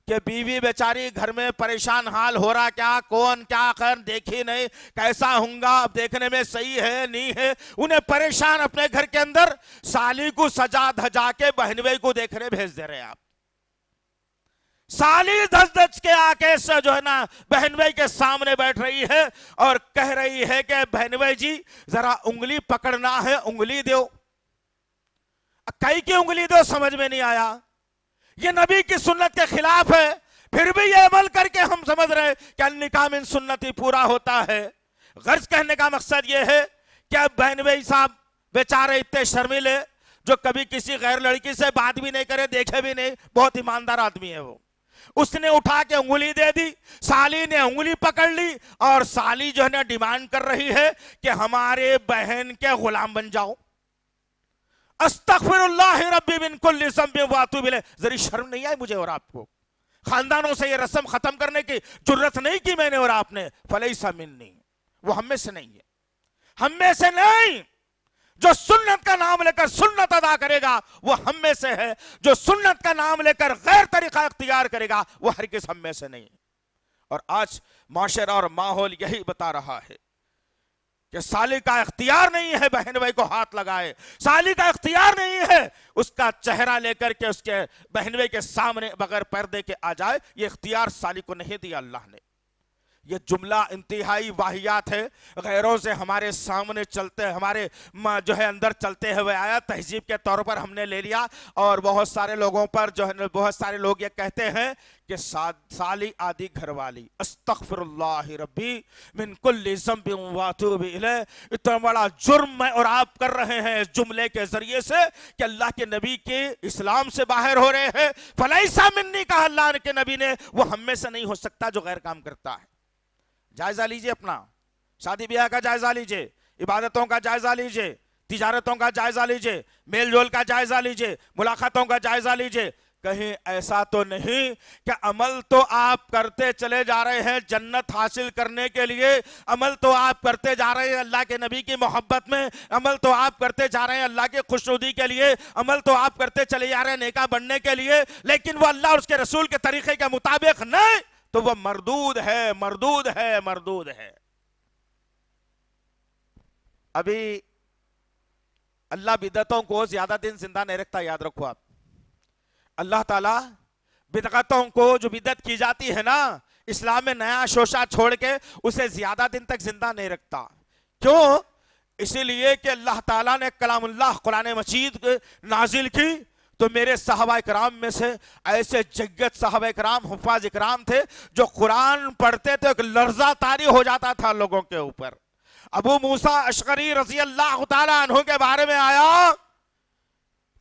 کہ بیوی بیچاری گھر میں پریشان حال ہو رہا، کیا کون کیا خیر دیکھی نہیں، کیسا ہوں گا، اب دیکھنے میں صحیح ہے نہیں ہے، انہیں پریشان اپنے گھر کے اندر سالی کو سجا دھجا کے بہنوئی کو دیکھنے بھیج دے رہے. آپ سالی دھج دھج کے آکے سے جو ہے نا بہنوئی کے سامنے بیٹھ رہی ہے اور کہہ رہی ہے کہ بہنوئی جی ذرا انگلی پکڑنا ہے، انگلی دو. کئی کی انگلی دو سمجھ میں نہیں آیا، یہ نبی کی سنت کے خلاف ہے. پھر بھی یہ عمل کر کے ہم سمجھ رہے کہ النکاح من سنتی پورا ہوتا ہے. غرض کہنے کا مقصد یہ ہے کہ بہنوئی صاحب بیچارے اتنے شرمیلے جو کبھی کسی غیر لڑکی سے بات بھی نہیں کرے، دیکھے بھی نہیں، بہت ایماندار آدمی ہے وہ. اس نے اٹھا کے انگلی دے دی، سالی نے انگلی پکڑ لی اور سالی جو ہے نا ڈیمانڈ کر رہی ہے کہ ہمارے بہن کے غلام بن جاؤ. استغفر اللہ ربی من کل ذنب واتوب الیہ. ذرا شرم نہیں آئی مجھے اور آپ کو؟ خاندانوں سے یہ رسم ختم کرنے کی جرت نہیں کی میں نے اور آپ نے. فلیس منی، وہ ہم میں سے نہیں ہے، ہم میں سے نہیں. جو سنت کا نام لے کر سنت ادا کرے گا وہ ہم میں سے ہے، جو سنت کا نام لے کر غیر طریقہ اختیار کرے گا وہ ہرگز ہم میں سے نہیں. اور آج معاشرہ اور ماحول یہی بتا رہا ہے کہ سالی کا اختیار نہیں ہے بہن بھائی کو ہاتھ لگائے، سالی کا اختیار نہیں ہے اس کا چہرہ لے کر کے اس کے بہن بھائی کے سامنے بغیر پردے کے آ جائے. یہ اختیار سالی کو نہیں دیا اللہ نے. یہ جملہ انتہائی واہیات ہے، غیروں سے ہمارے سامنے چلتے ہمارے جو ہے اندر چلتے ہوئے آیا، تہذیب کے طور پر ہم نے لے لیا. اور بہت سارے لوگوں پر جو ہے بہت سارے لوگ یہ کہتے ہیں کہ سالی آدھی گھر والی. استغفر اللہ ربی من کل ذنب واتوب الیہ. اتنا بڑا جرم میں اور آپ کر رہے ہیں اس جملے کے ذریعے سے کہ اللہ کے نبی کے اسلام سے باہر ہو رہے ہیں. فلیس منی کہا اللہ کے نبی نے، وہ ہم میں سے نہیں ہو سکتا جو غیر کام کرتا ہے. جائزہ لیجئے اپنا، شادی بیاہ کا جائزہ لیجئے، عبادتوں کا جائزہ لیجئے، تجارتوں کا جائزہ لیجئے، میل جول کا جائزہ لیجئے، ملاقاتوں کا جائزہ لیجئے. کہیں ایسا تو نہیں کہ عمل تو آپ کرتے چلے جا رہے ہیں جنت حاصل کرنے کے لیے، عمل تو آپ کرتے جا رہے ہیں اللہ کے نبی کی محبت میں، عمل تو آپ کرتے جا رہے ہیں اللہ کے خوشنودی کے لیے، عمل تو آپ کرتے چلے جا رہے ہیں نیکا بننے کے لیے، لیکن وہ اللہ اور اس کے رسول کے طریقے کے مطابق نہیں تو وہ مردود ہے، مردود ہے، مردود ہے۔ ابھی اللہ بدعتوں کو زیادہ دن زندہ نہیں رکھتا، یاد رکھو آپ۔ اللہ تعالیٰ بدعتوں کو، جو بدعت کی جاتی ہے نا اسلام میں نیا شوشہ چھوڑ کے، اسے زیادہ دن تک زندہ نہیں رکھتا۔ کیوں؟ اسی لیے کہ اللہ تعالیٰ نے کلام اللہ قرآن مجید نازل کی تو میرے صحابہ اکرام میں سے ایسے جگت صحابہ اکرام، حفاظ اکرام تھے جو قرآن پڑھتے تھے ایک لرزہ طاری ہو جاتا تھا لوگوں کے اوپر۔ ابو موسیٰ اشعری رضی اللہ تعالیٰ عنہ کے بارے میں آیا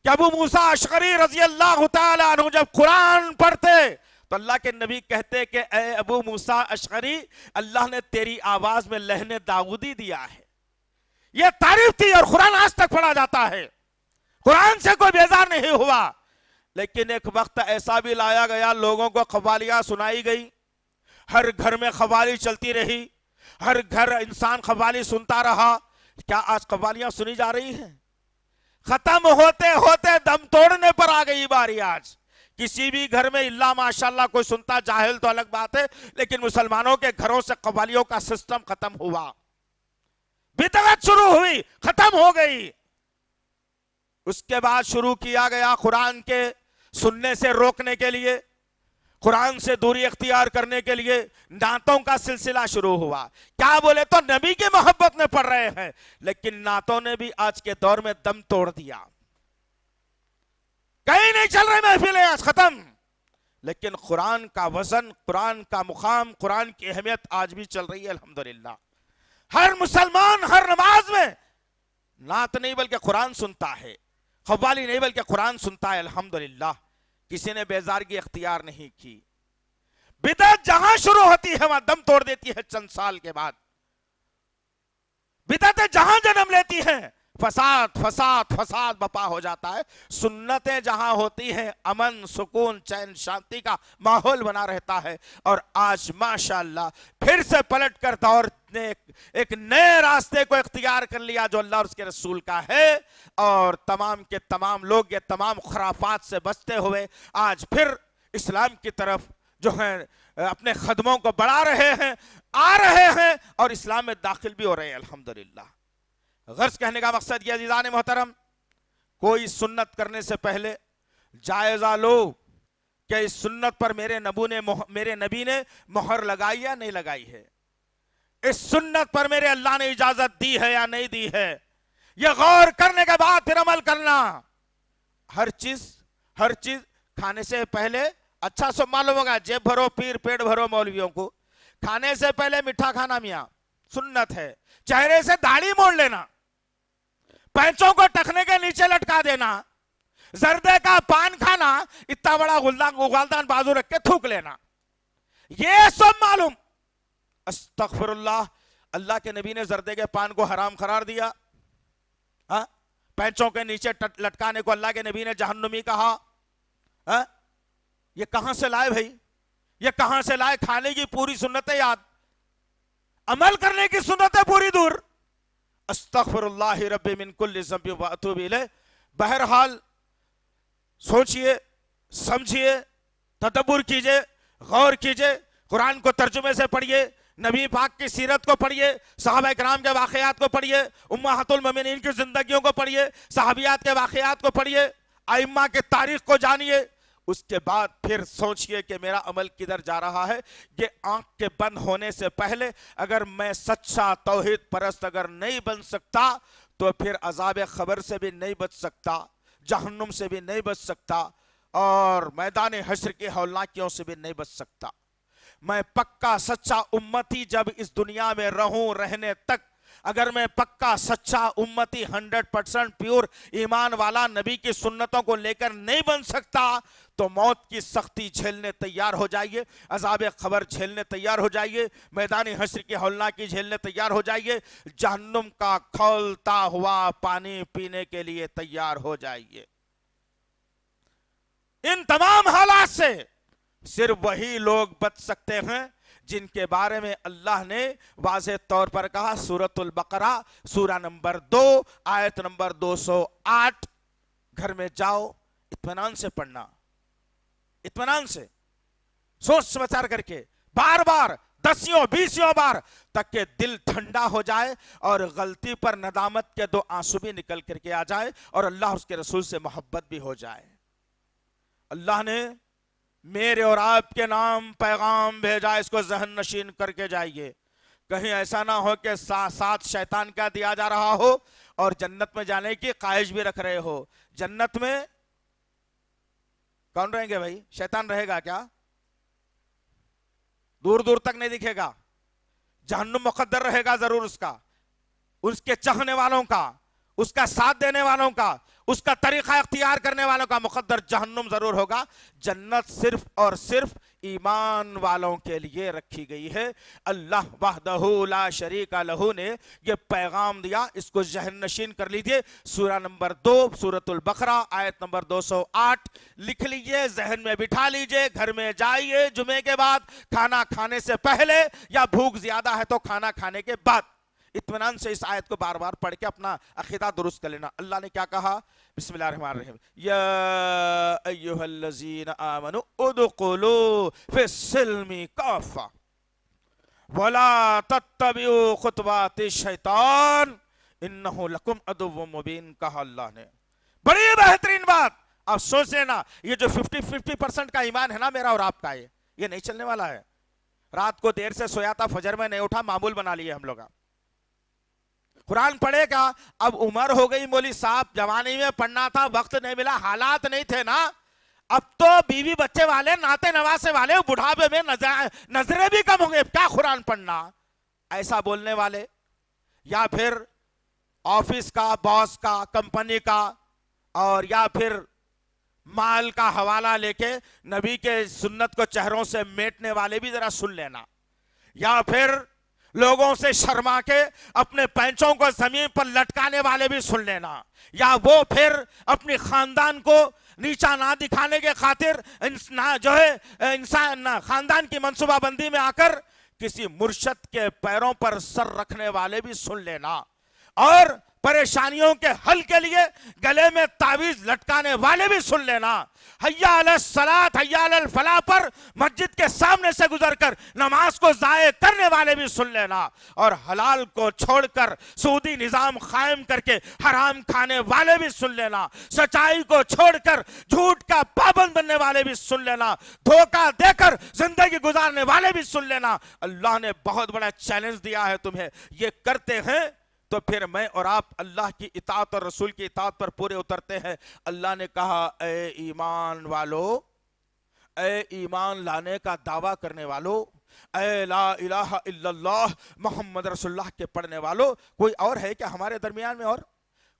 کہ ابو موسیٰ اشعری رضی اللہ تعالیٰ عنہ جب قرآن پڑھتے تو اللہ کے نبی کہتے کہ اے ابو موسیٰ اشعری، اللہ نے تیری آواز میں لہن داؤدی دیا ہے۔ یہ تعریف تھی اور قرآن آج تک پڑھا جاتا ہے، قرآن سے کوئی بیزار نہیں ہوا۔ لیکن ایک وقت ایسا بھی لایا گیا، لوگوں کو قوالیاں سنائی گئی، ہر گھر میں قوالی چلتی رہی، ہر گھر انسان قوالی سنتا رہا۔ کیا آج قوالیاں سنی جا رہی ہیں؟ ختم ہوتے ہوتے دم توڑنے پر آ گئی باری آج۔ کسی بھی گھر میں اللہ ماشاءاللہ کوئی سنتا، جاہل تو الگ بات ہے، لیکن مسلمانوں کے گھروں سے قوالیوں کا سسٹم ختم ہوا، بدعت شروع ہوئی، ختم ہو گئی۔ اس کے بعد شروع کیا گیا قرآن کے سننے سے روکنے کے لیے، قرآن سے دوری اختیار کرنے کے لیے نعتوں کا سلسلہ شروع ہوا۔ کیا بولے تو نبی کی محبت میں پڑھ رہے ہیں، لیکن نعتوں نے بھی آج کے دور میں دم توڑ دیا، کہیں نہیں چل رہے محفلیں آج، ختم۔ لیکن قرآن کا وزن، قرآن کا مقام، قرآن کی اہمیت آج بھی چل رہی ہے الحمدللہ۔ ہر مسلمان ہر نماز میں نعت نہیں بلکہ قرآن سنتا ہے، قوالی نہیں بلکہ قرآن سنتا ہے الحمدللہ۔ کسی نے بیزارگی اختیار نہیں کی۔ بدعت جہاں شروع ہوتی ہے وہاں دم توڑ دیتی ہے چند سال کے بعد۔ بدعتیں جہاں جنم لیتی ہیں فساد فساد فساد بپا ہو جاتا ہے۔ سنتیں جہاں ہوتی ہیں امن، سکون، چین، شانتی کا ماحول بنا رہتا ہے۔ اور آج ماشاءاللہ پھر سے پلٹ کر دور نے ایک نئے راستے کو اختیار کر لیا جو اللہ اور اس کے رسول کا ہے، اور تمام کے تمام لوگ یہ تمام خرافات سے بچتے ہوئے آج پھر اسلام کی طرف جو ہیں اپنے قدموں کو بڑھا رہے ہیں، آ رہے ہیں اور اسلام میں داخل بھی ہو رہے ہیں الحمدللہ۔ غرض کہنے کا مقصد یہ عزیزان محترم، کوئی سنت کرنے سے پہلے جائزہ لو کہ اس سنت پر میرے نبی نے مہر لگائی یا نہیں لگائی ہے، اس سنت پر میرے اللہ نے اجازت دی ہے یا نہیں دی ہے۔ یہ غور کرنے کے بعد پھر عمل کرنا۔ ہر چیز کھانے سے پہلے اچھا سب معلوم ہوگا، جیب بھرو پیر، پیٹ بھرو مولویوں کو۔ کھانے سے پہلے میٹھا کھانا میاں سنت ہے، چہرے سے داڑھی موڑ لینا، پینچوں کو ٹخنے کے نیچے لٹکا دینا، زردے کا پان کھانا، اتنا بڑا غلدان بازو رکھ کے تھوک لینا، یہ سب معلوم۔ استغفر اللہ، اللہ کے نبی نے زردے کے پان کو حرام قرار دیا، پینچوں کے نیچے لٹکانے کو اللہ کے نبی نے جہنمی کہا۔ یہ کہاں سے لائے بھائی؟ یہ کہاں سے لائے؟ کھانے کی پوری سنتیں یاد، عمل کرنے کی سنتیں پوری دور۔ استغفر اللہ رب من کل ذنب واتوب الیہ۔ بہرحال سوچئے، سمجھئے، تدبر کیجئے، غور کیجئے، قرآن کو ترجمے سے پڑھئے، نبی پاک کی سیرت کو پڑھئے، صحابہ کرام کے واقعات کو پڑھئے، امہات المومنین کی زندگیوں کو پڑھئے، صحابیات کے واقعات کو پڑھئے، ائمہ کے تاریخ کو جانیے۔ اس کے بعد پھر سوچئے کہ میرا عمل کدھر جا رہا ہے۔ یہ آنکھ کے بند ہونے سے پہلے اگر میں سچا توحید پرست اگر نہیں بن سکتا تو پھر عذاب خبر سے بھی نہیں بچ سکتا، جہنم سے بھی نہیں بچ سکتا، اور میدان حشر کی ہولناکیوں سے بھی نہیں بچ سکتا۔ میں پکا سچا امتی جب اس دنیا میں رہوں رہنے تک، اگر میں پکا سچا امتی 100% پیور ایمان والا نبی کی سنتوں کو لے کر نہیں بن سکتا تو موت کی سختی جھیلنے تیار ہو جائیے، عذاب خبر جھیلنے تیار ہو جائیے، میدان حشر کی ہولناکی جھیلنے تیار ہو جائیے، جہنم کا کھولتا ہوا پانی پینے کے لیے تیار ہو جائیے۔ ان تمام حالات سے صرف وہی لوگ بچ سکتے ہیں جن کے بارے میں اللہ نے واضح طور پر کہا سورۃ البقرہ سورہ نمبر 2 آیت نمبر 208. گھر میں جاؤ اطمینان سے پڑھنا، اطمینان سے سوچ سمجھ کر کے بار بار 10 بار تک کہ دل ٹھنڈا ہو جائے اور غلطی پر ندامت کے 2 آنسو بھی نکل کر کے آ جائے اور اللہ اور اس کے رسول سے محبت بھی ہو جائے. اللہ نے میرے اور آپ کے نام پیغام بھیجا، اس کو ذہن نشین کر کے جائیے. کہیں ایسا نہ ہو کہ ساتھ شیطان کا دیا جا رہا ہو اور جنت میں جانے کی خواہش بھی رکھ رہے ہو. جنت میں کون رہیں گے بھائی؟ شیطان رہے گا کیا؟ دور دور تک نہیں دکھے گا. جہنم مقدر رہے گا ضرور اس کا، اس کے چاہنے والوں کا، اس کا ساتھ دینے والوں کا، اس کا طریقہ اختیار کرنے والوں کا مقدر جہنم ضرور ہوگا. جنت صرف اور صرف ایمان والوں کے لیے رکھی گئی ہے. اللہ وحدہ لا شریک لہ نے یہ پیغام دیا، اس کو ذہن نشین کر لیجئے. سورہ نمبر 2 سورۃ البقرہ آیت نمبر 208 لکھ لیجئے، ذہن میں بٹھا لیجئے. گھر میں جائیے جمعے کے بعد، کھانا کھانے سے پہلے یا بھوک زیادہ ہے تو کھانا کھانے کے بعد اطمینان سے اس آیت کو بار بار پڑھ کے اپنا عقیدہ درست کر لینا. اللہ نے کیا کہا؟ بسم اللہ الرحمن الرحیم، یا ایہا الذین آمنوا ادخلوا فی السلم کافہ ولا تتبعوا خطوات الشیطان انہ لکم عدو مبین. کہا اللہ نے بڑی بہترین بات. اب سوچ لینا، یہ جو 50% کا ایمان ہے نا میرا اور آپ کا، یہ نہیں چلنے والا ہے. رات کو دیر سے سویا تھا، فجر میں نہیں اٹھا، معمول بنا لیے ہم لوگ. قرآن پڑھے گا، اب عمر ہو گئی مولوی صاحب، جوانی میں پڑھنا تھا، وقت نہیں ملا، حالات نہیں تھے نا. اب تو بیوی بچے والے، ناتے نواسے والے، بڑھاپے میں نظریں بھی کم ہوں گے، کیا قرآن پڑھنا؟ ایسا بولنے والے، یا پھر آفس کا، باس کا، کمپنی کا، اور یا پھر مال کا حوالہ لے کے نبی کے سنت کو چہروں سے میٹنے والے بھی ذرا سن لینا. یا پھر لوگوں سے شرما کے اپنے پینچوں کو زمین پر لٹکانے والے بھی سن لینا. یا وہ پھر اپنی خاندان کو نیچا نہ دکھانے کے خاطر جو ہے انسان خاندان کی منصوبہ بندی میں آ کر کسی مرشد کے پیروں پر سر رکھنے والے بھی سن لینا. اور پریشانیوں کے حل کے لیے گلے میں تعویذ لٹکانے والے بھی سن لینا. حیا علی الصلاۃ حیا علی الفلاح پر مسجد کے سامنے سے گزر کر نماز کو ضائع کرنے والے بھی سن لینا. اور حلال کو چھوڑ کر سودی نظام قائم کر کے حرام کھانے والے بھی سن لینا. سچائی کو چھوڑ کر جھوٹ کا پابند بننے والے بھی سن لینا. دھوکہ دے کر زندگی گزارنے والے بھی سن لینا. اللہ نے بہت بڑا چیلنج دیا ہے تمہیں. یہ کرتے ہیں تو پھر میں اور آپ اللہ کی اطاعت اور رسول کی اطاعت پر پورے اترتے ہیں. اللہ نے کہا اے ایمان والو، اے ایمان لانے کا دعویٰ کرنے والو، اے لا الہ الا اللہ محمد رسول اللہ کے پڑھنے والو. کوئی اور ہے کیا ہمارے درمیان میں؟ اور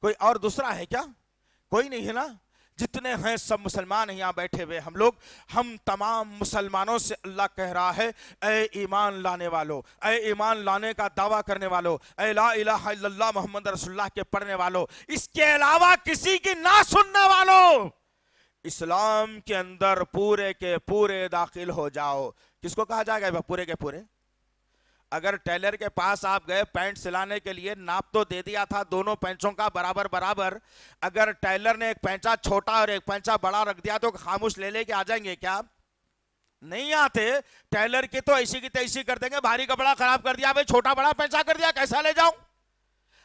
کوئی اور دوسرا ہے کیا؟ کوئی نہیں ہے نا. جتنے ہیں سب مسلمان ہیں یہاں بیٹھے ہوئے ہم لوگ. ہم تمام مسلمانوں سے اللہ کہہ رہا ہے اے ایمان لانے والو، اے ایمان لانے کا دعویٰ کرنے والو، اے لا الہ الا اللہ محمد رسول اللہ کے پڑھنے والو، اس کے علاوہ کسی کی نہ سننے والو، اسلام کے اندر پورے کے پورے داخل ہو جاؤ. کس کو کہا جائے گا پورے کے پورے؟ اگر ٹیلر کے پاس آپ گئے پینٹ سلانے کے لیے، ناپ تو دے دیا تھا دونوں پینچوں کا برابر برابر. اگر ٹیلر نے ایک پینچا چھوٹا اور ایک پینچا بڑا رکھ دیا تو خاموش لے کے آ جائیں گے کیا؟ نہیں آتے. ٹیلر کی تو ایسی کی تیسی کر دیں گے. بھاری کپڑا خراب کر دیا بھائی، چھوٹا بڑا پینچا کر دیا، کیسا لے جاؤں؟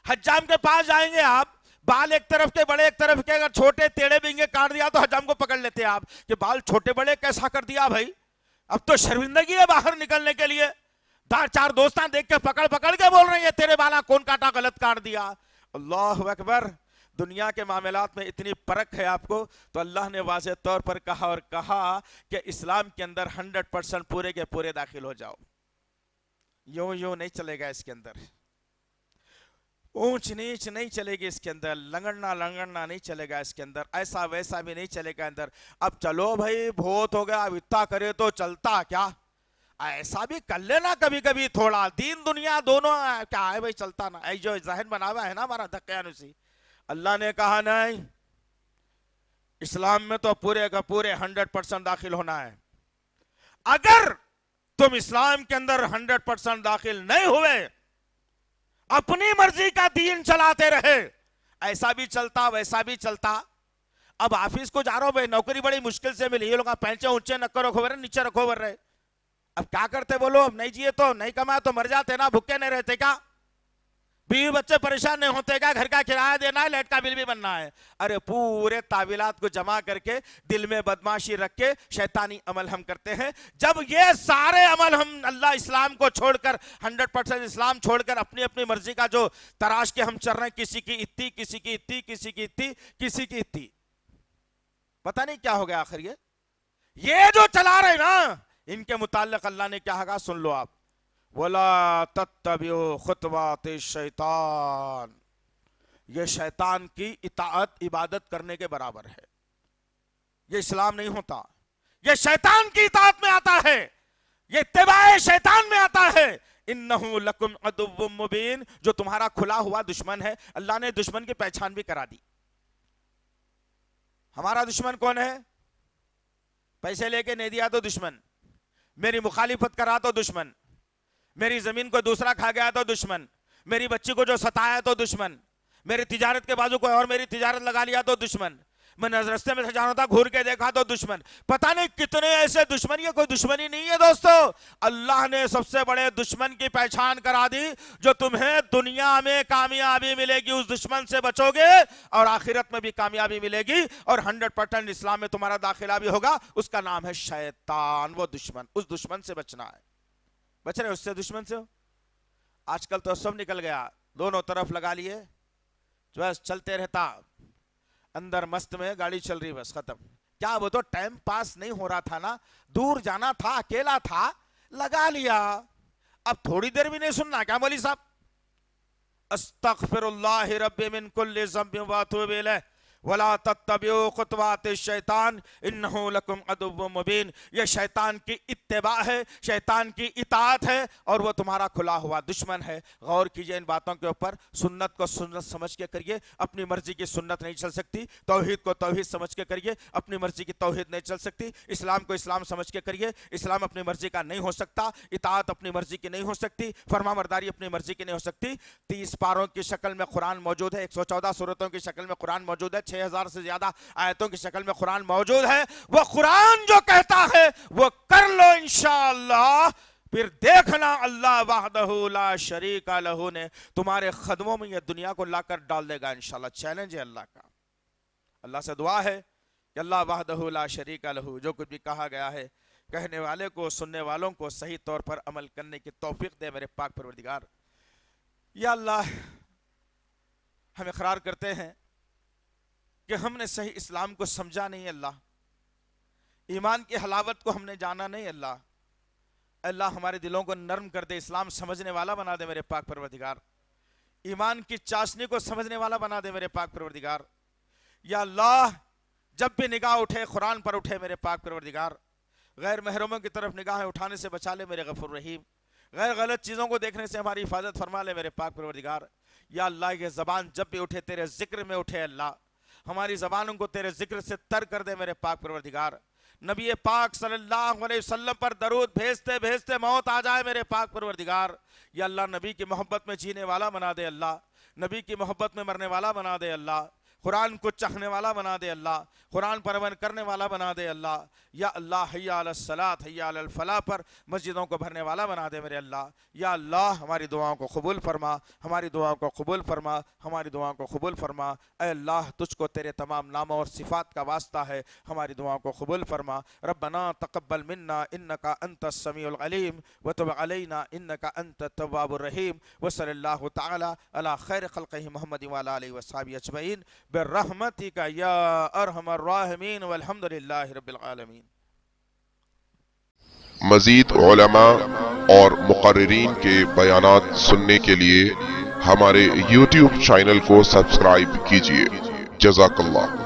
حجام کے پاس جائیں گے آپ، بال ایک طرف کے بڑے ایک طرف کے، اگر چھوٹے ٹیڑے بنگے کاٹ دیا تو حجام کو پکڑ لیتے آپ کہ بال چھوٹے بڑے کیسا کر دیا بھائی. اب تو شرمندگی ہے باہر نکلنے کے لیے. چار دوستان دیکھ کے پکڑ کے بول رہے ہیں تیرے بالا کون کاٹا، غلط کاٹ دیا. اللہ اکبر. دنیا کے معاملات میں اتنی پرکھ ہے آپ کو، تو اللہ نے واضح طور پر کہا کہ اسلام کے اندر 100% پورے کے پورے داخل ہو جاؤ. یوں نہیں چلے گا اس کے اندر. اونچ نیچ نہیں چلے گی اس کے اندر. لنگڑنا نہیں چلے گا اس کے اندر. ایسا ویسا بھی نہیں چلے گا اندر. اب چلو بھائی بہت ہو گیا، اب اتنا کرے تو چلتا کیا؟ ایسا بھی کر لینا کبھی کبھی تھوڑا. دین دنیا دونوں کیا ہے بھائی، چلتا نا. جو ذہن بنا ہوا ہے نا ہمارا دقیانوسی. اللہ نے کہا نہیں، اسلام میں تو پورے کا پورے 100% داخل ہونا ہے. اگر تم اسلام کے اندر 100% داخل نہیں ہوئے, اپنی مرضی کا دین چلاتے رہے, ایسا بھی چلتا ویسا بھی چلتا, اب آفس کو جا رہا ہو بھائی, نوکری بڑی مشکل سے ملی, یہ لوگ پینچے اونچے نکر رکھو رہے, نیچے رکھو بر رہے, اب کیا کرتے بولو؟ اب نہیں جیے تو نہیں کمایا تو مر جاتے نا, بھوکے نہیں رہتے کیا؟ بیوی بچے پریشان نہیں ہوتے کیا؟ گھر کا کرایہ دینا ہے, لائٹ کا بل بھی بننا ہے. ارے پورے تعویلات کو جمع کر کے دل میں بدماشی رکھ کے شیطانی عمل ہم کرتے ہیں. جب یہ سارے عمل ہم اللہ اسلام کو چھوڑ کر 100% اسلام چھوڑ کر اپنی اپنی مرضی کا جو تراش کے ہم چل رہے ہیں, کسی کی اتنی, کسی کی اتنی, کسی کی اتنی, کسی کی اتنی, پتہ نہیں کیا ہو گیا آخر. یہ جو چلا رہے نا, ان کے متعلق اللہ نے کیا کہا سن لو آپ. وَلَا تَتَّبِعُوا خُطُوَاتِ الشَّيْطَانِ, یہ شیطان کی اطاعت عبادت کرنے کے برابر ہے. یہ اسلام نہیں ہوتا, یہ شیطان کی اطاعت میں آتا ہے, یہ اتباع شیطان میں آتا ہے. اِنَّهُ لَكُمْ عَدُوٌّ مُّبِينٌ, جو تمہارا کھلا ہوا دشمن ہے. اللہ نے دشمن کی پہچان بھی کرا دی. ہمارا دشمن کون ہے؟ پیسے لے کے نہیں دیا تو دشمن, میری مخالفت کرا تو دشمن, میری زمین کو دوسرا کھا گیا تو دشمن, میری بچی کو جو ستایا تو دشمن, میری تجارت کے بازو کوئی اور میری تجارت لگا لیا تو دشمن, میں رستے میں سے جانا تھا گھور کے دیکھا تو دشمن. پتہ نہیں کتنے ایسے دشمن. یہ کوئی دشمنی نہیں ہے دوستو, اللہ نے سب سے بڑے دشمن کی پہچان کرا دی. جو تمہیں دنیا میں کامیابی ملے گی اس دشمن سے بچو گے, اور آخرت میں بھی کامیابی ملے گی, اور 100% اسلام میں تمہارا داخلہ بھی ہوگا. اس کا نام ہے شیطان. وہ دشمن, اس دشمن سے بچنا ہے. بچ رہے اس سے, دشمن سے. آج کل تو سب نکل گیا, دونوں طرف لگا لیے, بس چلتے رہتا, اندر مست میں گاڑی چل رہی, بس ختم. کیا وہ تو ٹائم پاس نہیں ہو رہا تھا نا, دور جانا تھا, اکیلا تھا, لگا لیا. اب تھوڑی دیر بھی نہیں سننا کیا مولوی صاحب؟ استغفر اللہ رب من کل ذنب واتوب الیہ ولا تتبعوا خطوات الشیطان انہ لکم عدو مبین. یہ شیطان کی اتباع ہے, شیطان کی اطاعت ہے, اور وہ تمہارا کھلا ہوا دشمن ہے. غور کیجئے ان باتوں کے اوپر. سنت کو سنت سمجھ کے کریے, اپنی مرضی کی سنت نہیں چل سکتی. توحید کو توحید سمجھ کے کریے, اپنی مرضی کی توحید نہیں چل سکتی. اسلام کو اسلام سمجھ کے کریے, اسلام اپنی مرضی کا نہیں ہو سکتا. اطاعت اپنی مرضی کی نہیں ہو سکتی, فرما برداری اپنی مرضی کی نہیں ہو سکتی. 30 پاروں کی شکل میں قرآن موجود ہے, 114 سورتوں کی شکل میں قرآن موجود ہے, 6000 سے زیادہ آیتوں کی شکل میں قرآن موجود ہے. وہ قرآن جو کہتا ہے وہ کر لو انشاءاللہ, پھر دیکھنا اللہ وحدہ لا شریک لہ نے تمہارے قدموں میں یہ دنیا کو لا کر ڈال دے گا انشاءاللہ. چیلنج ہے اللہ کا. اللہ سے دعا ہے کہ اللہ وحدہ لا شریک لہ, جو کچھ بھی کہا گیا ہے کہنے والے کو, سننے والوں کو صحیح طور پر عمل کرنے کی توفیق دے میرے پاک پروردگار. یا اللہ, ہم اقرار کرتے ہیں کہ ہم نے صحیح اسلام کو سمجھا نہیں اللہ, ایمان کی حلاوت کو ہم نے جانا نہیں اللہ. اللہ ہمارے دلوں کو نرم کر دے, اسلام سمجھنے والا بنا دے میرے پاک پروردگار, ایمان کی چاشنی کو سمجھنے والا بنا دے میرے پاک پروردگار. یا اللہ, جب بھی نگاہ اٹھے قرآن پر اٹھے میرے پاک پروردگار, غیر محرموں کی طرف نگاہیں اٹھانے سے بچا لے میرے غفور رحیم, غیر غلط چیزوں کو دیکھنے سے ہماری حفاظت فرما لے میرے پاک پروردگار. یا اللہ, یہ زبان جب بھی اٹھے تیرے ذکر میں اٹھے اللہ, ہماری زبانوں کو تیرے ذکر سے تر کر دے میرے پاک پروردگار. نبی پاک صلی اللہ علیہ وسلم پر درود بھیجتے بھیجتے موت آ جائے میرے پاک پروردگار. یا اللہ, نبی کی محبت میں جینے والا بنا دے اللہ, نبی کی محبت میں مرنے والا بنا دے اللہ, قرآن کو چاہنے والا بنا دے اللہ, قرآن پر عمل کرنے والا بنا دے اللہ. یا اللہ, حی علی الصلاۃ حی علی الفلاح پر مسجدوں کو بھرنے والا بنا دے میرے اللہ. یا اللہ, ہماری دعاؤں کو قبول فرما, ہماری دعاؤں کو قبول فرما, ہماری دعاؤں کو قبول فرما. اے اللہ, تجھ کو تیرے تمام ناموں اور صفات کا واسطہ ہے, ہماری دعاؤں کو قبول فرما. ربنا تقبل منا انک انت السمیع العلیم وتب علینا انک انت التواب الرحیم. وصلی اللہ تعالی علی خیر خلقہ محمد وعلی آلہ وصحبہ اجمعین برحمتک یا ارحم الراحمین والحمد للہ رب العالمین. مزید علماء اور مقررین کے بیانات سننے کے لیے ہمارے YouTube چینل کو سبسکرائب کیجیے. جزاک اللہ.